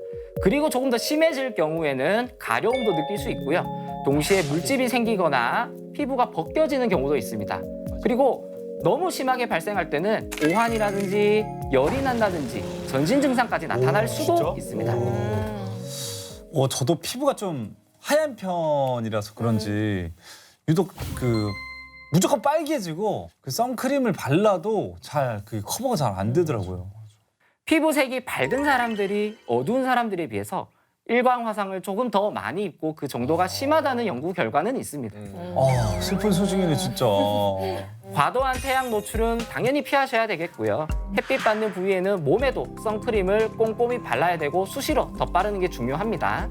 S10: 그리고 조금 더 심해질 경우에는 가려움도 느낄 수 있고요. 동시에 물집이 생기거나 피부가 벗겨지는 경우도 있습니다. 그리고 너무 심하게 발생할 때는 오한이라든지 열이 난다든지 전신 증상까지 나타날 수도 있습니다.
S3: 저도 피부가 좀 하얀 편이라서 그런지 유독 무조건 빨개지고 그 선크림을 발라도 잘 그 커버가 잘 안 되더라고요.
S10: 피부색이 밝은 사람들이 어두운 사람들에 비해서 일광 화상을 조금 더 많이 입고 그 정도가 심하다는 연구 결과는 있습니다.
S3: 슬픈 소식이네 진짜.
S10: 과도한 태양 노출은 당연히 피하셔야 되겠고요. 햇빛 받는 부위에는 몸에도 선크림을 꼼꼼히 발라야 되고 수시로 덧바르는 게 중요합니다.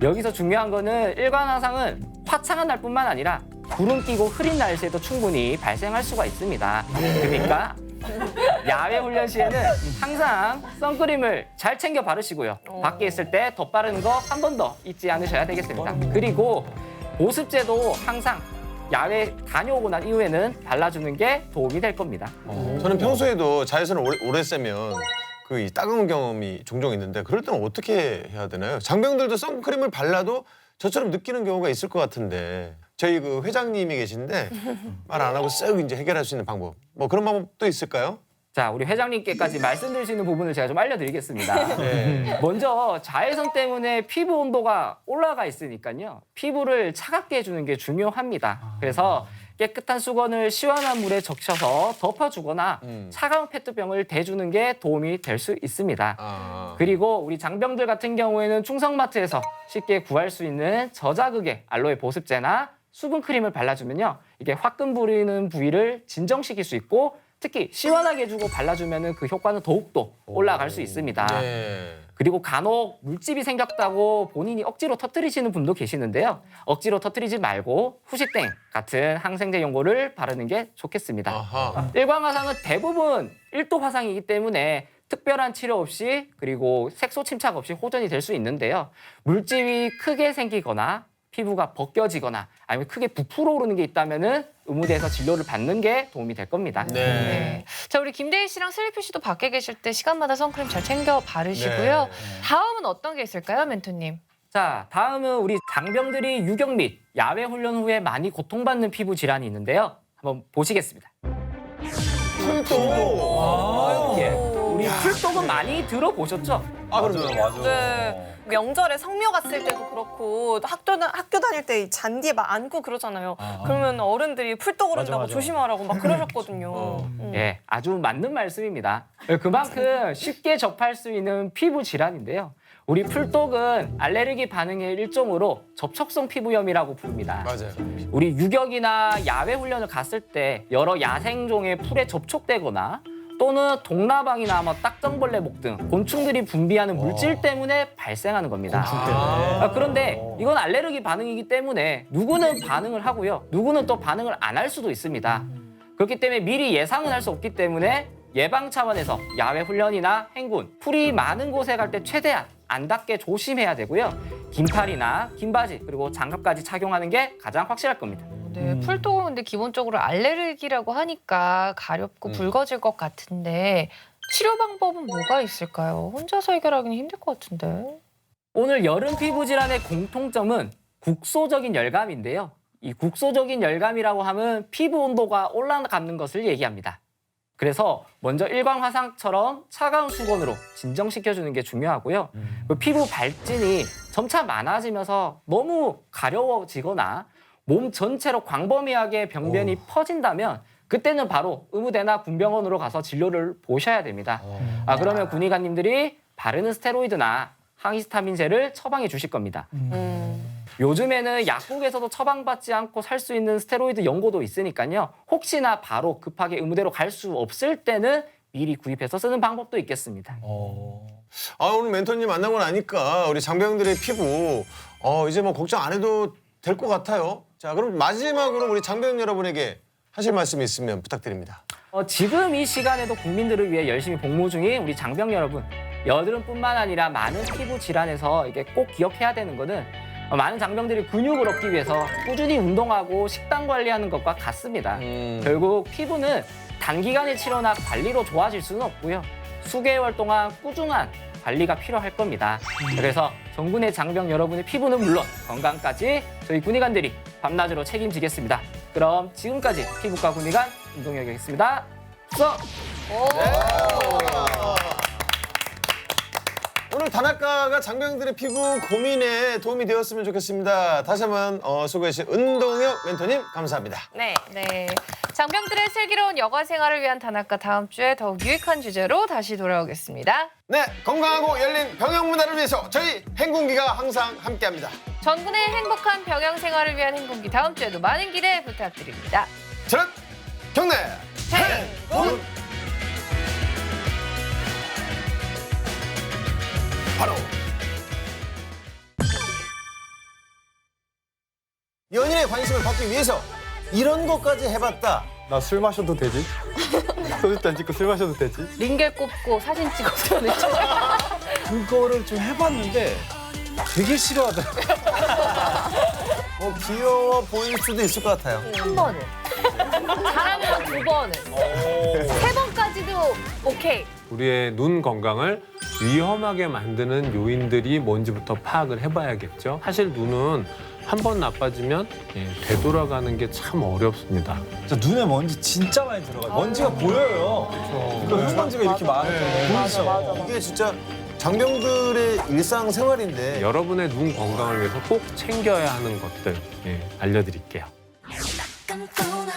S10: 여기서 중요한 거는 일광 화상은 화창한 날뿐만 아니라 구름 끼고 흐린 날씨에도 충분히 발생할 수가 있습니다. 그러니까 야외 훈련 시에는 항상 선크림을 잘 챙겨 바르시고요. 밖에 있을 때 덧바르는 거 한 번 더 잊지 않으셔야 되겠습니다. 그리고 보습제도 항상 야외 다녀오고 난 이후에는 발라주는 게 도움이 될 겁니다.
S1: 저는 평소에도 자외선을 오래 쐬면 이 따가운 경험이 종종 있는데 그럴 때는 어떻게 해야 되나요? 장병들도 선크림을 발라도 저처럼 느끼는 경우가 있을 것 같은데 저희 그 회장님이 계신데 말 안 하고 쓱 이제 해결할 수 있는 방법 뭐 그런 방법도 있을까요?
S10: 자, 우리 회장님께까지 말씀드릴 수 있는 부분을 제가 좀 알려드리겠습니다.
S1: 네.
S10: 먼저 자외선 때문에 피부 온도가 올라가 있으니까요. 피부를 차갑게 해주는 게 중요합니다. 그래서 깨끗한 수건을 시원한 물에 적셔서 덮어주거나 차가운 페트병을 대주는 게 도움이 될 수 있습니다. 그리고 우리 장병들 같은 경우에는 충성마트에서 쉽게 구할 수 있는 저자극의 알로에 보습제나 수분크림을 발라주면요. 이게 화끈 부리는 부위를 진정시킬 수 있고 특히 시원하게 해주고 발라주면 그 효과는 더욱더 올라갈 수 있습니다.
S1: 네.
S10: 그리고 간혹 물집이 생겼다고 본인이 억지로 터뜨리시는 분도 계시는데요. 억지로 터뜨리지 말고 후시땡 같은 항생제 연고를 바르는 게 좋겠습니다.
S1: 아하.
S10: 일광화상은 대부분 1도 화상이기 때문에 특별한 치료 없이 그리고 색소 침착 없이 호전이 될 수 있는데요. 물집이 크게 생기거나 피부가 벗겨지거나 아니면 크게 부풀어 오르는 게 있다면은 의무대에서 진료를 받는 게 도움이 될 겁니다.
S2: 네. 자, 우리 김대희 씨랑 슬리피 씨도 밖에 계실 때 시간마다 선크림 잘 챙겨 바르시고요.
S1: 네.
S2: 다음은 어떤 게 있을까요, 멘토님?
S10: 자, 다음은 우리 장병들이 유격 및 야외 훈련 후에 많이 고통받는 피부 질환이 있는데요. 한번 보시겠습니다.
S1: 풀도.
S10: 예. 우리 풀독은 많이 들어보셨죠?
S1: 아, 그럼요.
S3: 맞아.
S4: 네. 명절에 성묘 갔을 때도 그렇고 학교 다닐 때 이 잔디에 막 안고 그러잖아요. 그러면 어른들이 풀떡 오른다고 조심하라고 막 그러셨거든요.
S10: 예, 아주 맞는 말씀입니다. 그만큼 쉽게 접할 수 있는 피부 질환인데요. 우리 풀독은 알레르기 반응의 일종으로 접촉성 피부염이라고 부릅니다.
S1: 맞아요.
S10: 우리 유격이나 야외 훈련을 갔을 때 여러 야생종의 풀에 접촉되거나 또는 동라방이나 뭐 딱정벌레 목 등 곤충들이 분비하는 물질 때문에 발생하는 겁니다. 그런데 이건 알레르기 반응이기 때문에 누구는 반응을 하고요. 누구는 또 반응을 안 할 수도 있습니다. 그렇기 때문에 미리 예상은 할 수 없기 때문에 예방 차원에서 야외 훈련이나 행군, 풀이 많은 곳에 갈 때 최대한 안 닿게 조심해야 되고요. 긴팔이나 긴 바지 그리고 장갑까지 착용하는 게 가장 확실할 겁니다.
S2: 네, 풀독은 근데 기본적으로 알레르기라고 하니까 가렵고 붉어질 것 같은데 치료 방법은 뭐가 있을까요? 혼자서 해결하기는 힘들 것 같은데.
S10: 오늘 여름 피부 질환의 공통점은 국소적인 열감인데요. 이 국소적인 열감이라고 하면 피부 온도가 올라가는 것을 얘기합니다. 그래서 먼저 일광 화상처럼 차가운 수건으로 진정시켜주는 게 중요하고요. 그 피부 발진이 점차 많아지면서 너무 가려워지거나 몸 전체로 광범위하게 병변이 퍼진다면 그때는 바로 의무대나 군병원으로 가서 진료를 보셔야 됩니다. 그러면 군의관님들이 바르는 스테로이드나 항히스타민제를 처방해 주실 겁니다. 요즘에는 약국에서도 처방받지 않고 살 수 있는 스테로이드 연고도 있으니까요. 혹시나 바로 급하게 의무대로 갈 수 없을 때는 미리 구입해서 쓰는 방법도 있겠습니다.
S1: 오늘 멘토님 만나고 나니까 우리 장병들의 피부 이제 뭐 걱정 안 해도 될 것 같아요. 자, 그럼 마지막으로 우리 장병 여러분에게 하실 말씀이 있으면 부탁드립니다.
S10: 지금 이 시간에도 국민들을 위해 열심히 복무 중인 우리 장병 여러분, 여드름뿐만 아니라 많은 피부 질환에서 이게 꼭 기억해야 되는 거는 많은 장병들이 근육을 얻기 위해서 꾸준히 운동하고 식단 관리하는 것과 같습니다. 결국 피부는 단기간의 치료나 관리로 좋아질 수는 없고요. 수개월 동안 꾸준한 관리가 필요할 겁니다. 그래서 전군의 장병 여러분의 피부는 물론 건강까지 저희 군의관들이 밤낮으로 책임지겠습니다. 그럼 지금까지 피부과 군의관 임동혁이었습니다. 수고!
S1: 오늘 단학가가 장병들의 피부 고민에 도움이 되었으면 좋겠습니다. 다시 한번 수고해 주신 은동혁 멘토님 감사합니다.
S2: 네. 장병들의 슬기로운 여가 생활을 위한 단학가 다음 주에 더욱 유익한 주제로 다시 돌아오겠습니다.
S1: 네, 건강하고 열린 병영 문화를 위해서 저희 행군기가 항상 함께합니다.
S2: 전군의 행복한 병영 생활을 위한 행군기 다음 주에도 많은 기대 부탁드립니다.
S1: 저는 경례 행군 바로 연인의 관심을 받기 위해서 이런 것까지 해봤다.
S7: 나 술 마셔도 되지? 소주잔 찍고 술 마셔도 되지?
S2: 링겔 꼽고 사진 찍어보는
S3: 그거를 좀 해봤는데 되게 싫어하더라고요.
S1: 귀여워 보일 수도 있을 것 같아요.
S2: 한 번은. 잘하면 2번은. 3번까지도 오케이.
S11: 우리의 눈 건강을 위험하게 만드는 요인들이 뭔지부터 파악을 해봐야겠죠. 사실 눈은 한 번 나빠지면 되돌아가는 게 참 어렵습니다.
S3: 눈에 먼지 진짜 많이 들어가요. 먼지가 보여요. 그러니까 흙먼지가 이렇게 많아서 보이죠.
S1: 이게 진짜 장병들의 일상생활인데
S11: 여러분의 눈 건강을 위해서 꼭 챙겨야 하는 것들 알려드릴게요.
S12: 깜깜